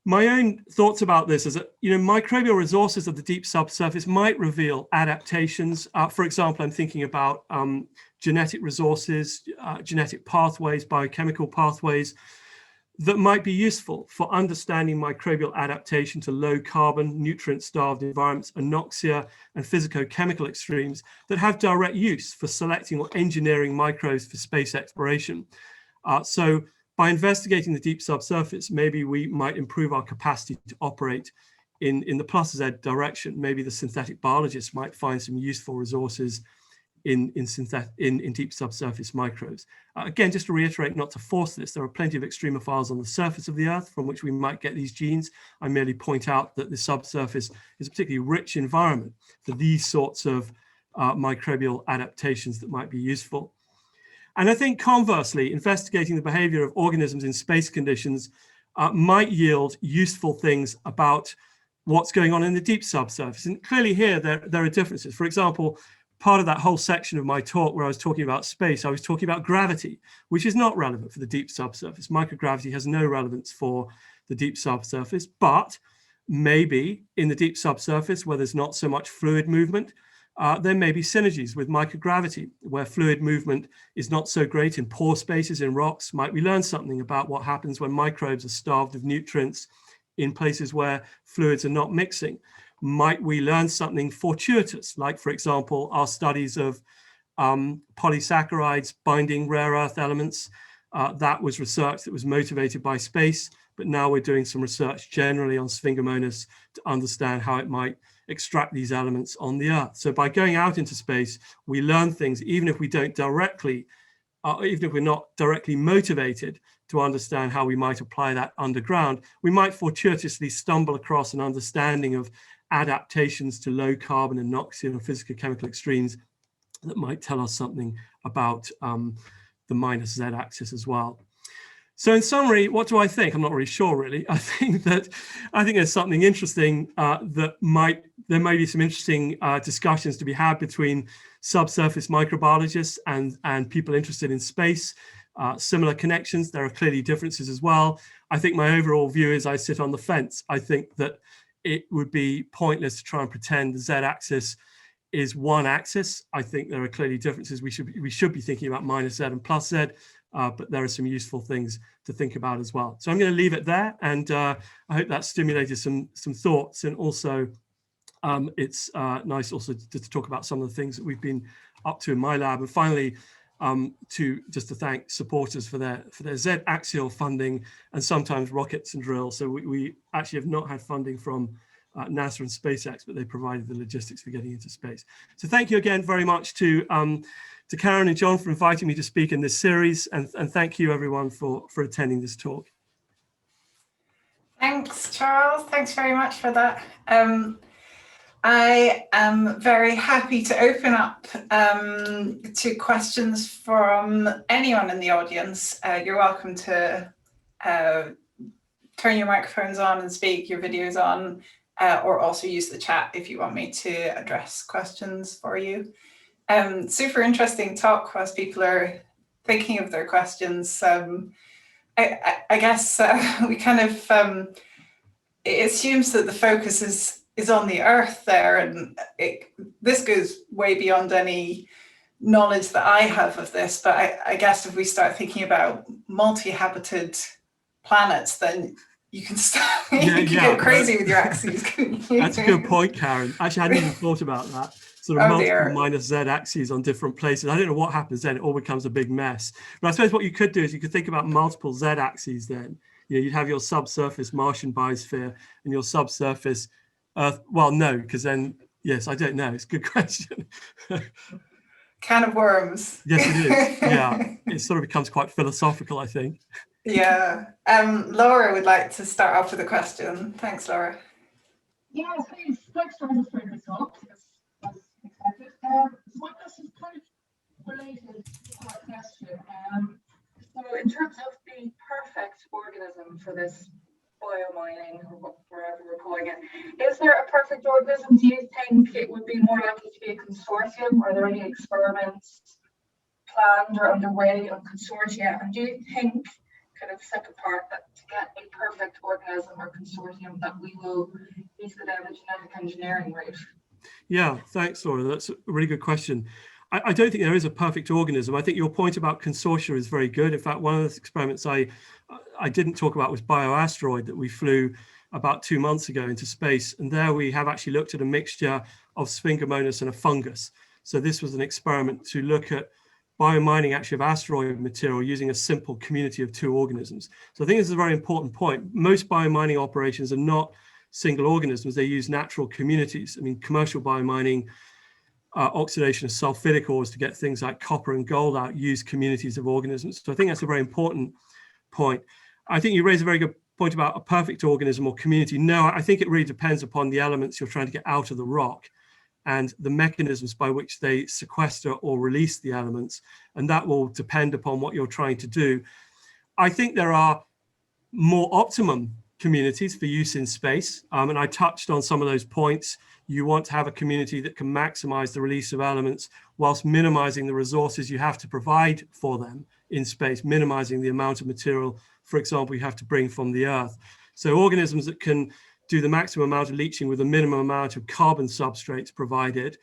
my own thoughts about this is that, microbial resources of the deep subsurface might reveal adaptations. For example, I'm thinking about genetic resources, genetic pathways, biochemical pathways that might be useful for understanding microbial adaptation to low carbon, nutrient-starved environments, anoxia, and physicochemical extremes that have direct use for selecting or engineering microbes for space exploration. So by investigating the deep subsurface, maybe we might improve our capacity to operate in the plus Z direction. Maybe the synthetic biologists might find some useful resources in deep subsurface microbes. Again, just to reiterate, not to force this, there are plenty of extremophiles on the surface of the Earth from which we might get these genes. I merely point out that the subsurface is a particularly rich environment for these sorts of microbial adaptations that might be useful. And I think conversely, investigating the behavior of organisms in space conditions might yield useful things about what's going on in the deep subsurface. And clearly here, there are differences. For example, part of that whole section of my talk where I was talking about space, I was talking about gravity, which is not relevant for the deep subsurface. Microgravity has no relevance for the deep subsurface, but maybe in the deep subsurface where there's not so much fluid movement, there may be synergies with microgravity, where fluid movement is not so great in pore spaces in rocks. Might we learn something about what happens when microbes are starved of nutrients in places where fluids are not mixing? Might we learn something fortuitous, like, for example, our studies of polysaccharides binding rare earth elements? That was research that was motivated by space, but now we're doing some research generally on Sphingomonas to understand how it might extract these elements on the Earth. So by going out into space, we learn things, even if we don't directly, even if we're not directly motivated to understand how we might apply that underground, we might fortuitously stumble across an understanding of adaptations to low carbon and Knoxian or physical chemical extremes that might tell us something about the minus Z axis as well. So in summary, what do I think? I'm not really sure, really. I think there's something interesting there might be some interesting discussions to be had between subsurface microbiologists and people interested in space. Similar connections. There are clearly differences as well. I think my overall view is I sit on the fence. I think that it would be pointless to try and pretend the Z-axis is one axis. I think there are clearly differences. We should be thinking about minus Z and plus Z. But there are some useful things to think about as well. So I'm going to leave it there, and I hope that stimulated some thoughts. And also, it's nice also to talk about some of the things that we've been up to in my lab. And finally, to thank supporters for their Z-axial funding and sometimes rockets and drills. So we actually have not had funding from NASA and SpaceX, but they provided the logistics for getting into space. So thank you again very much to Karen and John for inviting me to speak in this series, and thank you everyone for attending this talk. Thanks, Charles. Thanks very much for that. I am very happy to open up to questions from anyone in the audience. You're welcome to turn your microphones on and speak, your videos on, or also use the chat if you want me to address questions for you. Super interesting talk whilst people are thinking of their questions. I guess we kind of, it assumes that the focus is on the Earth there, and this goes way beyond any knowledge that I have of this, but I guess if we start thinking about multi-habited planets, then you can start, you can get crazy with your axes. That's a good point, Karen. Actually, I hadn't even thought about that. Sort of multiple minus Z axes on different places. I don't know what happens then. It all becomes a big mess. But I suppose what you could do is you could think about multiple Z axes then. You'd have your subsurface Martian biosphere and your subsurface Earth. Well, no, because then, yes, I don't know. It's a good question. Can of worms. Yes, it is. Yeah, it sort of becomes quite philosophical, I think. Yeah. Laura would like to start off with a question. Thanks, Laura. Yes, please. Thanks for having me this talk. My question is kind of related to my question. So in terms of the perfect organism for this biomining, or whatever we're calling it, is there a perfect organism? Do you think it would be more likely to be a consortium? Are there any experiments planned or underway on consortia? And do you think, kind of second part, that to get a perfect organism or consortium that we will use the genetic engineering route? Yeah, thanks, Laura. That's a really good question. I don't think there is a perfect organism. I think your point about consortia is very good. In fact, one of the experiments I didn't talk about was Bioasteroid that we flew about 2 months ago into space. And there we have actually looked at a mixture of Sphingomonas and a fungus. So this was an experiment to look at biomining actually of asteroid material using a simple community of 2 organisms. So I think this is a very important point. Most biomining operations are not single organisms. They use natural communities. I mean, commercial biomining, oxidation of sulfidic ores to get things like copper and gold out, use communities of organisms. So I think that's a very important point. I think you raise a very good point about a perfect organism or community. No, I think it really depends upon the elements you're trying to get out of the rock and the mechanisms by which they sequester or release the elements. And that will depend upon what you're trying to do. I think there are more optimum communities for use in space. And I touched on some of those points. You want to have a community that can maximize the release of elements whilst minimizing the resources you have to provide for them in space, minimizing the amount of material, for example, you have to bring from the Earth. So organisms that can do the maximum amount of leaching with a minimum amount of carbon substrates provided,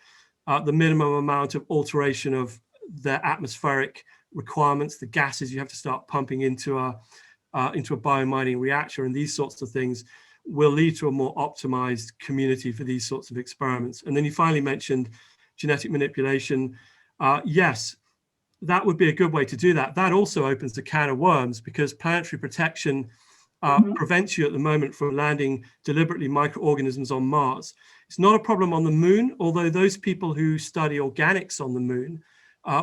the minimum amount of alteration of their atmospheric requirements, the gases you have to start pumping into a biomining reactor, and these sorts of things will lead to a more optimized community for these sorts of experiments. And then you finally mentioned genetic manipulation. Yes, that would be a good way to do that. That also opens a can of worms, because planetary protection prevents you at the moment from landing deliberately microorganisms on Mars. It's not a problem on the moon, although those people who study organics on the moon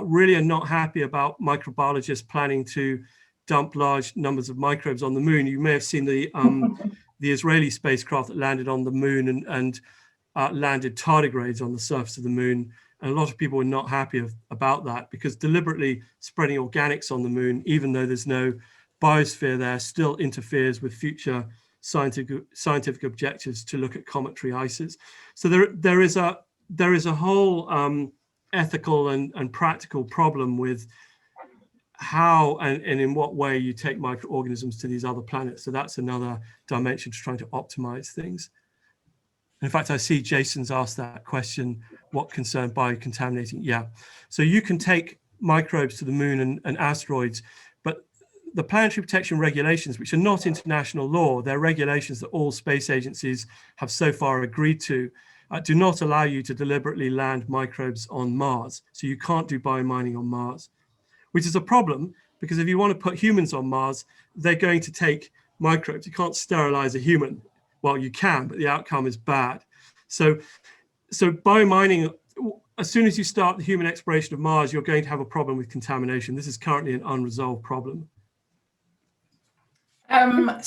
really are not happy about microbiologists planning to dump large numbers of microbes on the moon. You may have seen the Israeli spacecraft that landed on the moon and landed tardigrades on the surface of the moon. And a lot of people were not happy about that, because deliberately spreading organics on the moon, even though there's no biosphere there, still interferes with future scientific objectives to look at cometary ices. So there is a whole ethical and practical problem with how and in what way you take microorganisms to these other planets. So that's another dimension to trying to optimize things. In fact, I see Jason's asked that question, what concern biocontaminating? Yeah, so you can take microbes to the moon and asteroids, but the planetary protection regulations, which are not international law, they're regulations that all space agencies have so far agreed to, do not allow you to deliberately land microbes on Mars. So you can't do biomining on Mars, which is a problem, because if you want to put humans on Mars, they're going to take microbes. You can't sterilize a human. Well, you can, but the outcome is bad. So biomining, as soon as you start the human exploration of Mars, you're going to have a problem with contamination. This is currently an unresolved problem. Anmi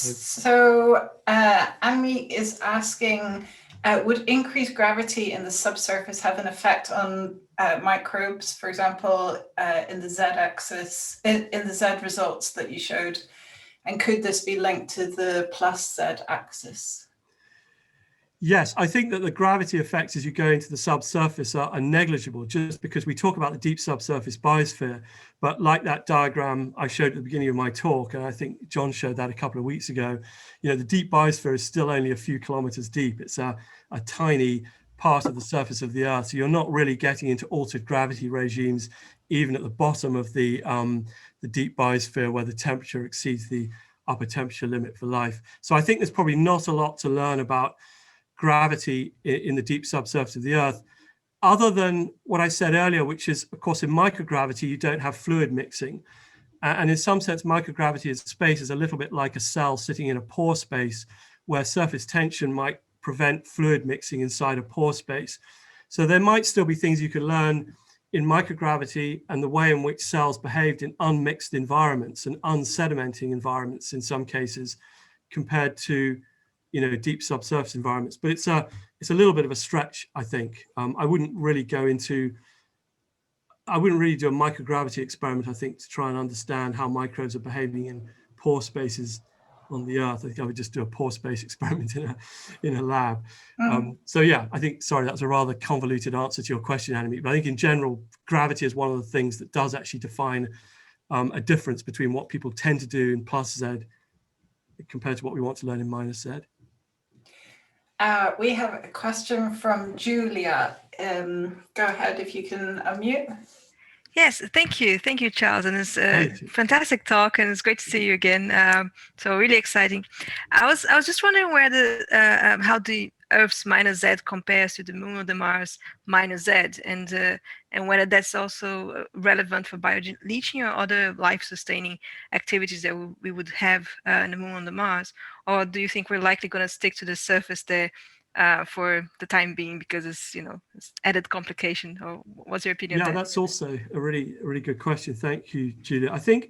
is asking, would increased gravity in the subsurface have an effect on microbes, for example, in the z-axis, in the z results that you showed? And could this be linked to the plus z-axis? Yes, I think that the gravity effects as you go into the subsurface are negligible, just because we talk about the deep subsurface biosphere. But like that diagram I showed at the beginning of my talk, and I think John showed that a couple of weeks ago, you know, the deep biosphere is still only a few kilometers deep. It's a tiny part of the surface of the Earth. So you're not really getting into altered gravity regimes, even at the bottom of the deep biosphere, where the temperature exceeds the upper temperature limit for life. So I think there's probably not a lot to learn about gravity in the deep subsurface of the Earth, other than what I said earlier, which is, of course, in microgravity, you don't have fluid mixing. And in some sense, microgravity in space is a little bit like a cell sitting in a pore space, where surface tension might prevent fluid mixing inside a pore space. So there might still be things you could learn in microgravity and the way in which cells behaved in unmixed environments and unsedimenting environments in some cases, compared to, you know, deep subsurface environments. But it's a little bit of a stretch, I think. I wouldn't really do a microgravity experiment, I think, to try and understand how microbes are behaving in pore spaces on the Earth. I think I would just do a pore space experiment in a lab. So yeah, I think, sorry, that's a rather convoluted answer to your question, Anami, but I think in general, gravity is one of the things that does actually define a difference between what people tend to do in plus Z compared to what we want to learn in minus Z. We have a question from Julia. Go ahead if you can unmute. Yes, thank you, Charles, and it's a fantastic talk, and it's great to see you again. So really exciting. I was just wondering where how the Earth's minus Z compares to the Moon or the Mars minus Z, and whether that's also relevant for bioleaching or other life-sustaining activities that we would have in the Moon or the Mars, or do you think we're likely going to stick to the surface there for the time being, because it's, you know, it's added complication? Or what's your opinion? Yeah, that's also a really good question. Thank you, Julia. I think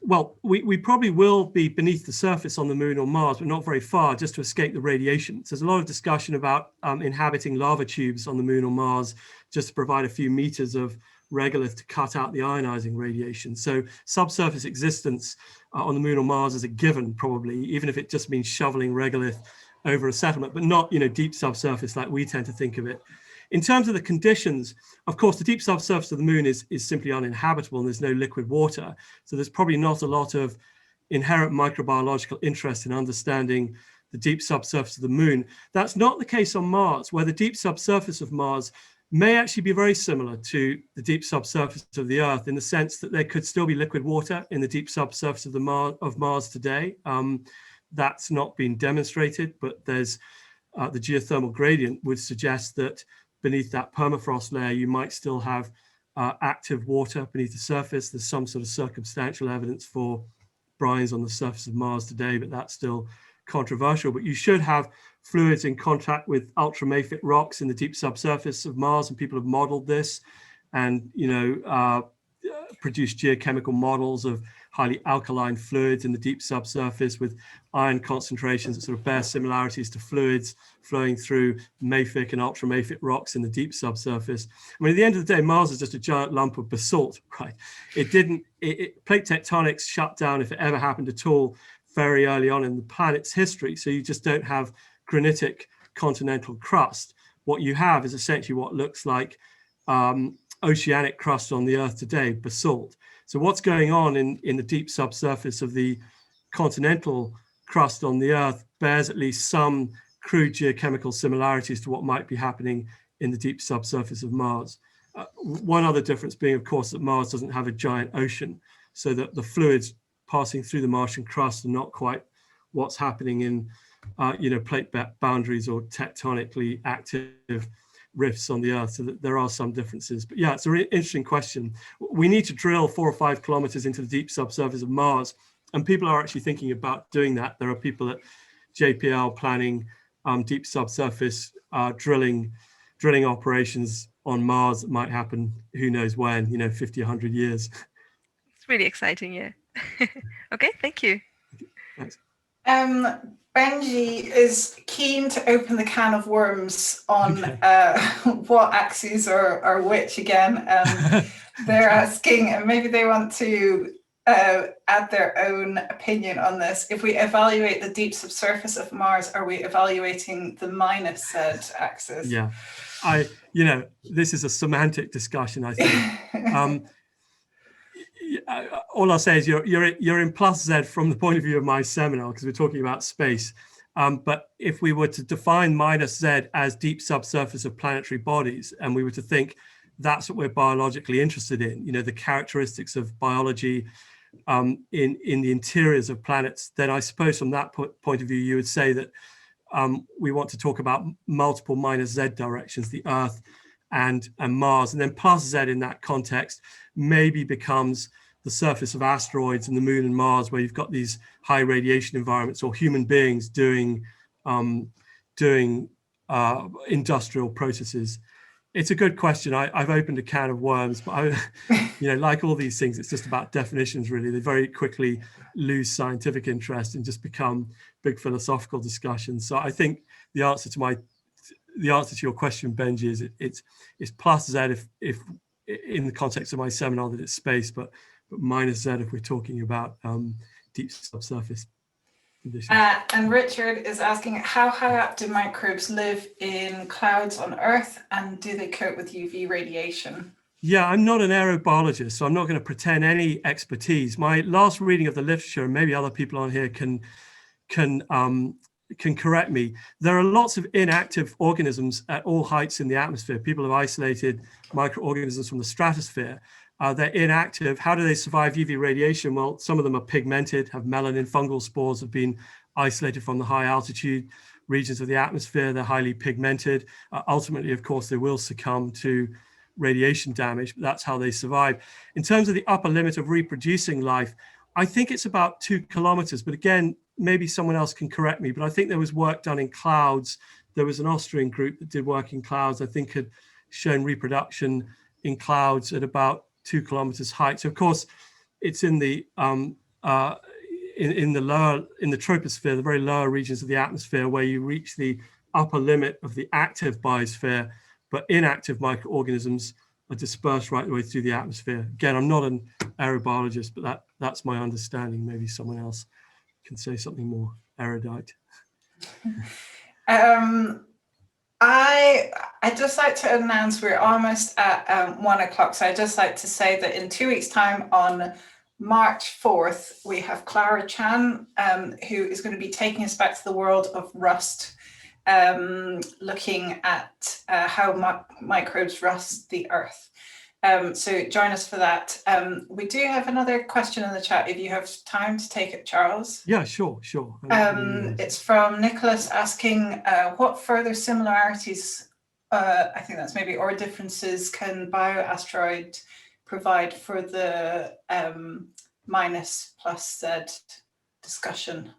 well, we probably will be beneath the surface on the Moon or Mars, but not very far, just to escape the radiation. So there's a lot of discussion about inhabiting lava tubes on the Moon or Mars, just to provide a few meters of regolith to cut out the ionizing radiation. So subsurface existence on the Moon or Mars is a given, probably, even if it just means shoveling regolith over a settlement, but not, you know, deep subsurface like we tend to think of it. In terms of the conditions, of course, the deep subsurface of the Moon is simply uninhabitable, and there's no liquid water. So there's probably not a lot of inherent microbiological interest in understanding the deep subsurface of the moon. That's not the case on Mars, where the deep subsurface of Mars may actually be very similar to the deep subsurface of the Earth, in the sense that there could still be liquid water in the deep subsurface of Mars today. That's not been demonstrated, but there's the geothermal gradient would suggest that beneath that permafrost layer, you might still have active water beneath the surface. There's some sort of circumstantial evidence for brines on the surface of Mars today, but that's still controversial. But you should have fluids in contact with ultramafic rocks in the deep subsurface of Mars, and people have modeled this and, produced geochemical models of highly alkaline fluids in the deep subsurface with iron concentrations that sort of bear similarities to fluids flowing through mafic and ultramafic rocks in the deep subsurface. I mean, at the end of the day, Mars is just a giant lump of basalt, right? Plate tectonics shut down, if it ever happened at all, very early on in the planet's history. So you just don't have granitic continental crust. What you have is essentially what looks like oceanic crust on the Earth today, basalt. So what's going on in the deep subsurface of the continental crust on the Earth bears at least some crude geochemical similarities to what might be happening in the deep subsurface of Mars. One other difference being, of course, that Mars doesn't have a giant ocean, so that the fluids passing through the Martian crust are not quite what's happening in plate boundaries or tectonically active rifts on the Earth, so that there are some differences. But yeah, it's a really interesting question. We need to drill 4 or 5 kilometers into the deep subsurface of Mars, and people are actually thinking about doing that. There are people at JPL planning deep subsurface drilling operations on Mars that might happen, who knows when, 50, 100 years. It's really exciting, yeah. Okay, thank you. Thanks. Benji is keen to open the can of worms on what axes are which again. They're asking, and maybe they want to add their own opinion on this. If we evaluate the deep subsurface of Mars, are we evaluating the -z axis? Yeah, this is a semantic discussion, I think. All I'll say is you're in +z from the point of view of my seminar, because we're talking about space. But if we were to define -z as deep subsurface of planetary bodies, and we were to think that's what we're biologically interested in, the characteristics of biology in the interiors of planets, then I suppose from that point of view, you would say that we want to talk about multiple -z directions, the Earth and Mars, and then +z in that context maybe becomes the surface of asteroids and the Moon and Mars, where you've got these high radiation environments, or human beings doing industrial processes. It's a good question. I've opened a can of worms, but like all these things, it's just about definitions, really. They very quickly lose scientific interest and just become big philosophical discussions. So I think the answer to your question, Benji, is it's +z if in the context of my seminar that it's space, but -z if we're talking about deep subsurface conditions. And Richard is asking, how high up do microbes live in clouds on Earth, and do they cope with UV radiation? Yeah, I'm not an aerobiologist, so I'm not going to pretend any expertise. My last reading of the literature, and maybe other people on here can correct me, there are lots of inactive organisms at all heights in the atmosphere. People have isolated microorganisms from the stratosphere. They're inactive. How do they survive UV radiation? Well, some of them are pigmented, have melanin. Fungal spores have been isolated from the high altitude regions of the atmosphere. They're highly pigmented. Ultimately, of course, they will succumb to radiation damage, but that's how they survive. In terms of the upper limit of reproducing life, I think it's about 2 kilometers, but again, maybe someone else can correct me, but I think there was work done in clouds. There was an Austrian group that did work in clouds, I think had shown reproduction in clouds at about 2 kilometers height. So of course, it's in the in the troposphere, the very lower regions of the atmosphere, where you reach the upper limit of the active biosphere, but inactive microorganisms are dispersed right the way through the atmosphere. Again, I'm not an aerobiologist, but that's my understanding. Maybe someone else can say something more erudite. I'd just like to announce we're almost at 1 o'clock. So I'd just like to say that in 2 weeks' time on March 4th, we have Clara Chan, who is going to be taking us back to the world of rust, looking at how microbes rust the earth. So join us for that. We do have another question in the chat if you have time to take it, Charles. Yeah, sure. It's from Nicholas asking, what further similarities, I think that's maybe, or differences can Bioasteroid provide for the minus plus Z discussion?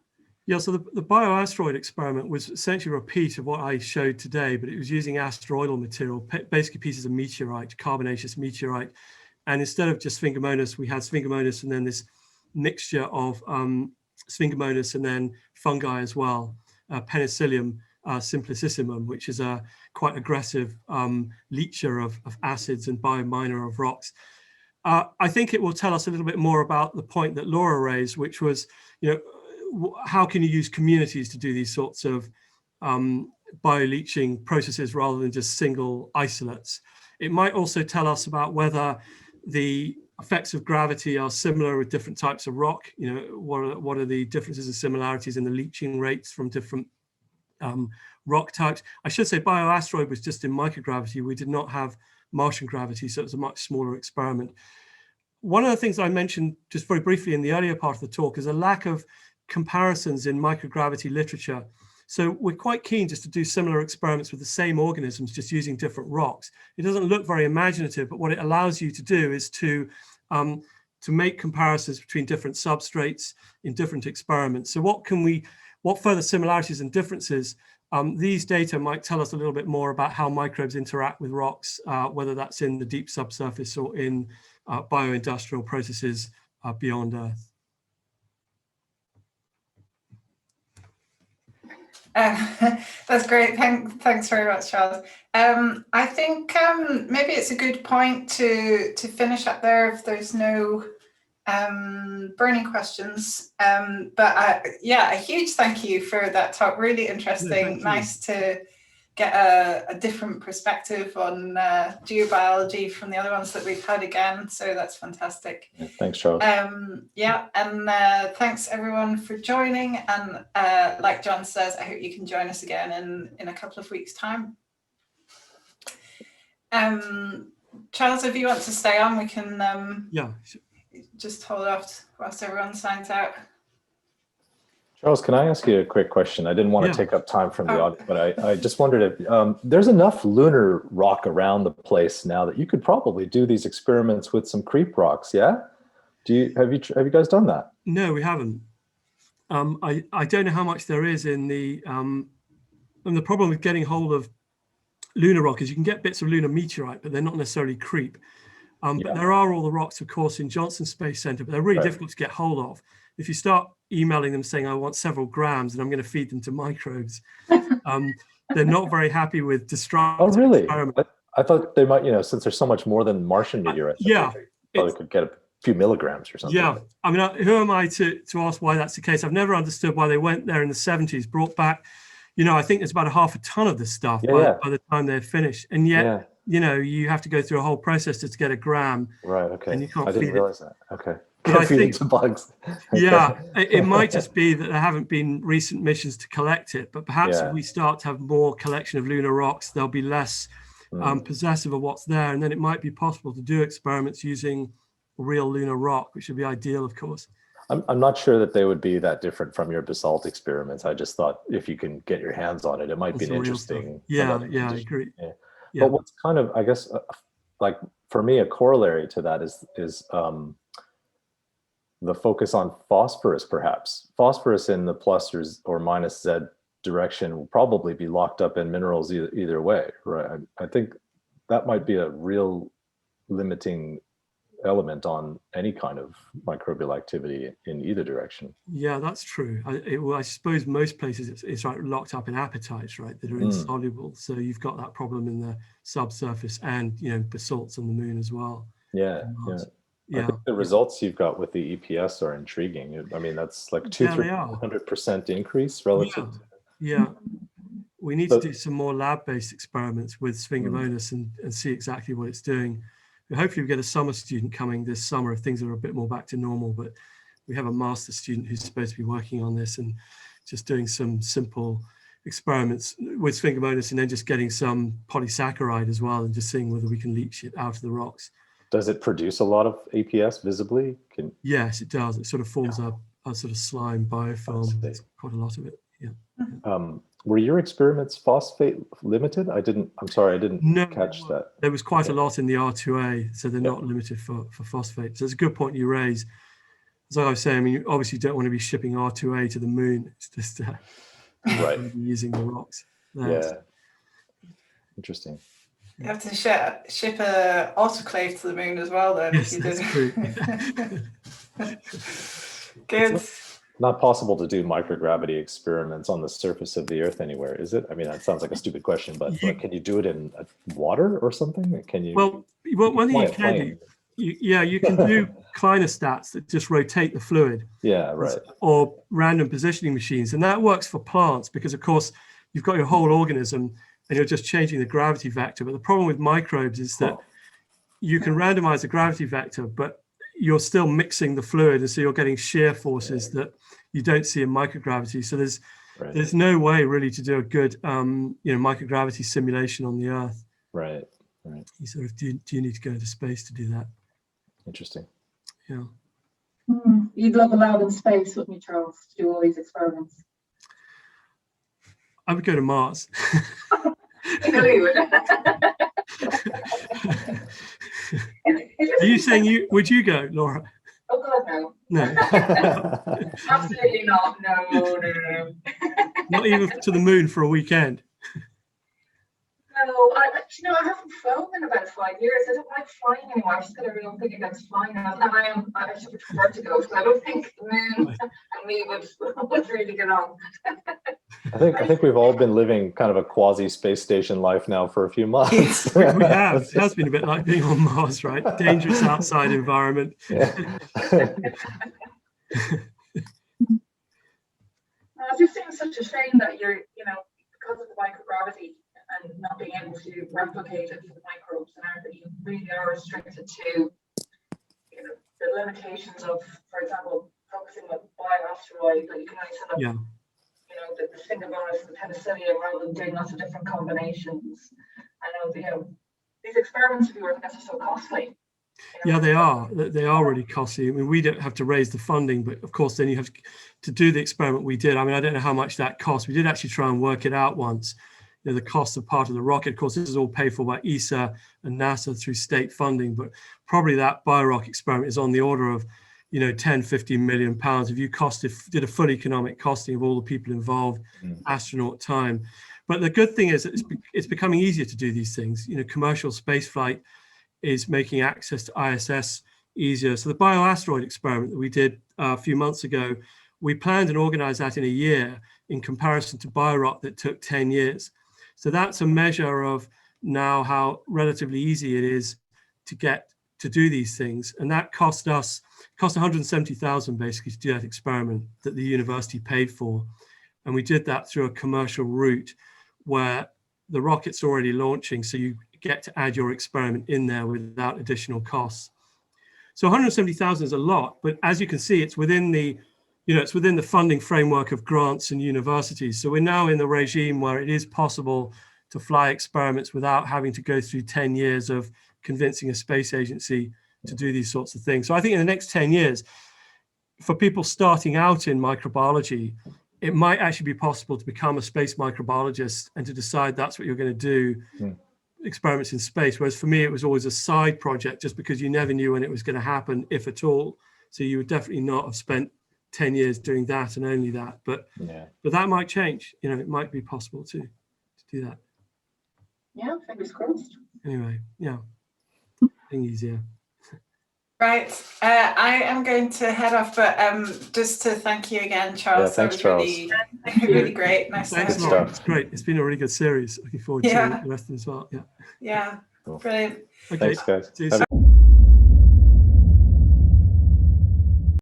Yeah, so the Bioasteroid experiment was essentially a repeat of what I showed today, but it was using asteroidal material, basically pieces of meteorite, carbonaceous meteorite. And instead of just Sphingomonas, we had Sphingomonas and then this mixture of Sphingomonas and then fungi as well, Penicillium simplicissimum, which is a quite aggressive leacher of acids and biominer of rocks. I think it will tell us a little bit more about the point that Laura raised, which was, how can you use communities to do these sorts of bioleaching processes rather than just single isolates? It might also tell us about whether the effects of gravity are similar with different types of rock. What are the differences and similarities in the leaching rates from different rock types? I should say Bioasteroid was just in microgravity. We did not have Martian gravity, so it was a much smaller experiment. One of the things I mentioned just very briefly in the earlier part of the talk is a lack of comparisons in microgravity literature. So we're quite keen just to do similar experiments with the same organisms, just using different rocks. It doesn't look very imaginative, but what it allows you to do is to make comparisons between different substrates in different experiments. So what further similarities and differences, these data might tell us a little bit more about how microbes interact with rocks, whether that's in the deep subsurface or in bioindustrial processes beyond Earth. That's great. Thanks very much, Charles. I think maybe it's a good point to finish up there if there's no burning questions. But yeah, a huge thank you for that talk. Really interesting. No, nice to get a different perspective on geobiology from the other ones that we've had again. So that's fantastic. Yeah, thanks, Charles. Yeah, and thanks everyone for joining. And like John says, I hope you can join us again in a couple of weeks' time. Charles, if you want to stay on, we can yeah, just hold off whilst everyone signs out. Charles, can I ask you a quick question? I didn't want to take up time from the audience, but I just wondered if there's enough lunar rock around the place now that you could probably do these experiments with some creep rocks, yeah? Have you guys done that? No, we haven't. I don't know how much there is in the and the problem with getting hold of lunar rock is you can get bits of lunar meteorite, but they're not necessarily creep. But there are all the rocks, of course, in Johnson Space Center, but they're really difficult to get hold of. If you start emailing them saying, I want several grams and I'm going to feed them to microbes, they're not very happy with destructive experiments. I thought they might, since there's so much more than Martian meteorites, they probably could get a few milligrams or something. Yeah, I mean, who am I to ask why that's the case? I've never understood why they went there in the 70s, brought back, I think there's about half a ton of this stuff by the time they're finished. And yet, you have to go through a whole process to get a gram. Right, okay. And you can't I didn't realize that. Okay. I think, to bugs. Yeah, it might just be that there haven't been recent missions to collect it, but perhaps if we start to have more collection of lunar rocks, they'll be less possessive of what's there, and then it might be possible to do experiments using real lunar rock, which would be ideal, of course. I'm not sure that they would be that different from your basalt experiments. I just thought if you can get your hands on it, it might be an interesting. Yeah, I agree. Yeah. But what's kind of, I guess, like for me, a corollary to that is the focus on phosphorus, perhaps. Phosphorus in the plus or minus Z direction will probably be locked up in minerals either way, right? I think that might be a real limiting element on any kind of microbial activity in either direction. Yeah, that's true. I suppose most places it's like locked up in apatites, right, that are insoluble. So you've got that problem in the subsurface and, basalts on the moon as well. Yeah. I think the results you've got with the EPS are intriguing. I mean, that's like 200-300% increase relative to... Yeah. We need to do some more lab-based experiments with Sphingomonas and see exactly what it's doing. hopefully we get a summer student coming this summer if things are a bit more back to normal, but we have a master student who's supposed to be working on this and just doing some simple experiments with Sphingomonas and then just getting some polysaccharide as well and just seeing whether we can leach it out of the rocks. Does it produce a lot of APS visibly? Yes, it does. It sort of forms a sort of slime biofilm. There's quite a lot of it. Yeah. Were your experiments phosphate limited? I'm sorry, I didn't catch that. There was quite a lot in the R2A, so they're not limited for phosphate. So it's a good point you raise. As I was saying, I mean, you obviously don't want to be shipping R2A to the moon. It's just right. using the rocks. Yeah. Interesting. You have to ship a autoclave to the moon as well, then. Yes, if you that's true. Good. Not possible to do microgravity experiments on the surface of the Earth anywhere, is it? I mean, that sounds like a stupid question, but can you do it in water or something? Can you? Well, one thing you can do, you can do clinostats that just rotate the fluid. Yeah, right. Or random positioning machines, and that works for plants because, of course, you've got your whole organism and you're just changing the gravity vector. But the problem with microbes is that you can randomize the gravity vector, but you're still mixing the fluid, and so you're getting shear forces that you don't see in microgravity. So there's no way really to do a good microgravity simulation on the Earth. Right. You sort of do you need to go into space to do that? Interesting. Yeah. You'd love a lab in space, wouldn't you, Charles, to do all these experiments? I would go to Mars. You know you would. Are you saying would you go, Laura? Oh God, no. No. Absolutely not. No. Not even to the moon for a weekend. No, I haven't flown in about 5 years. I don't like flying anymore. I just got a real thing against flying now. And I actually prefer to go, because I don't think the moon and me would really get on. I think we've all been living kind of a quasi space station life now for a few months. We have. It has been a bit like being on Mars, right? Dangerous outside environment. Yeah. It just seems such a shame that you're, because of the microgravity and not being able to replicate it for the microbes and Earth, that you really are restricted to, the limitations of, for example, focusing on bioasteroid, that you can only set up, the Sphingomonas and penicillium rather than doing lots of different combinations. I know, these experiments, if you were to guess, are so costly. Yeah, they are. They are really costly. I mean, we don't have to raise the funding, but of course, then you have to do the experiment we did. I mean, I don't know how much that cost. We did actually try and work it out once. The cost of part of the rocket. Of course, this is all paid for by ESA and NASA through state funding, but probably that Bioreactor experiment is on the order of, 10, 15 million pounds. If you did a full economic costing of all the people involved, astronaut time. But the good thing is that it's becoming easier to do these things. Commercial spaceflight is making access to ISS easier. So the Bioasteroid experiment that we did a few months ago, we planned and organized that in a year in comparison to Bioreactor that took 10 years. So that's a measure of now how relatively easy it is to get to do these things. And that cost 170,000 basically to do that experiment that the university paid for. And we did that through a commercial route where the rocket's already launching, so you get to add your experiment in there without additional costs. So 170,000 is a lot, but as you can see, it's within the funding framework of grants and universities. So we're now in the regime where it is possible to fly experiments without having to go through 10 years of convincing a space agency to do these sorts of things. So I think in the next 10 years, for people starting out in microbiology, it might actually be possible to become a space microbiologist and to decide that's what you're going to do, experiments in space. Whereas for me, it was always a side project just because you never knew when it was going to happen, if at all. So you would definitely not have spent 10 years doing that and only that. But that might change. It might be possible to do that. Yeah, fingers crossed. Anyway, getting easier. Right, I am going to head off, but just to thank you again, Charles. Yeah, thanks, that was really great. Nice Thanks to a lot. It's great. It's been a really good series. Looking forward to the rest of it as well. Yeah, cool. Brilliant. Okay. Thanks, guys. See you soon.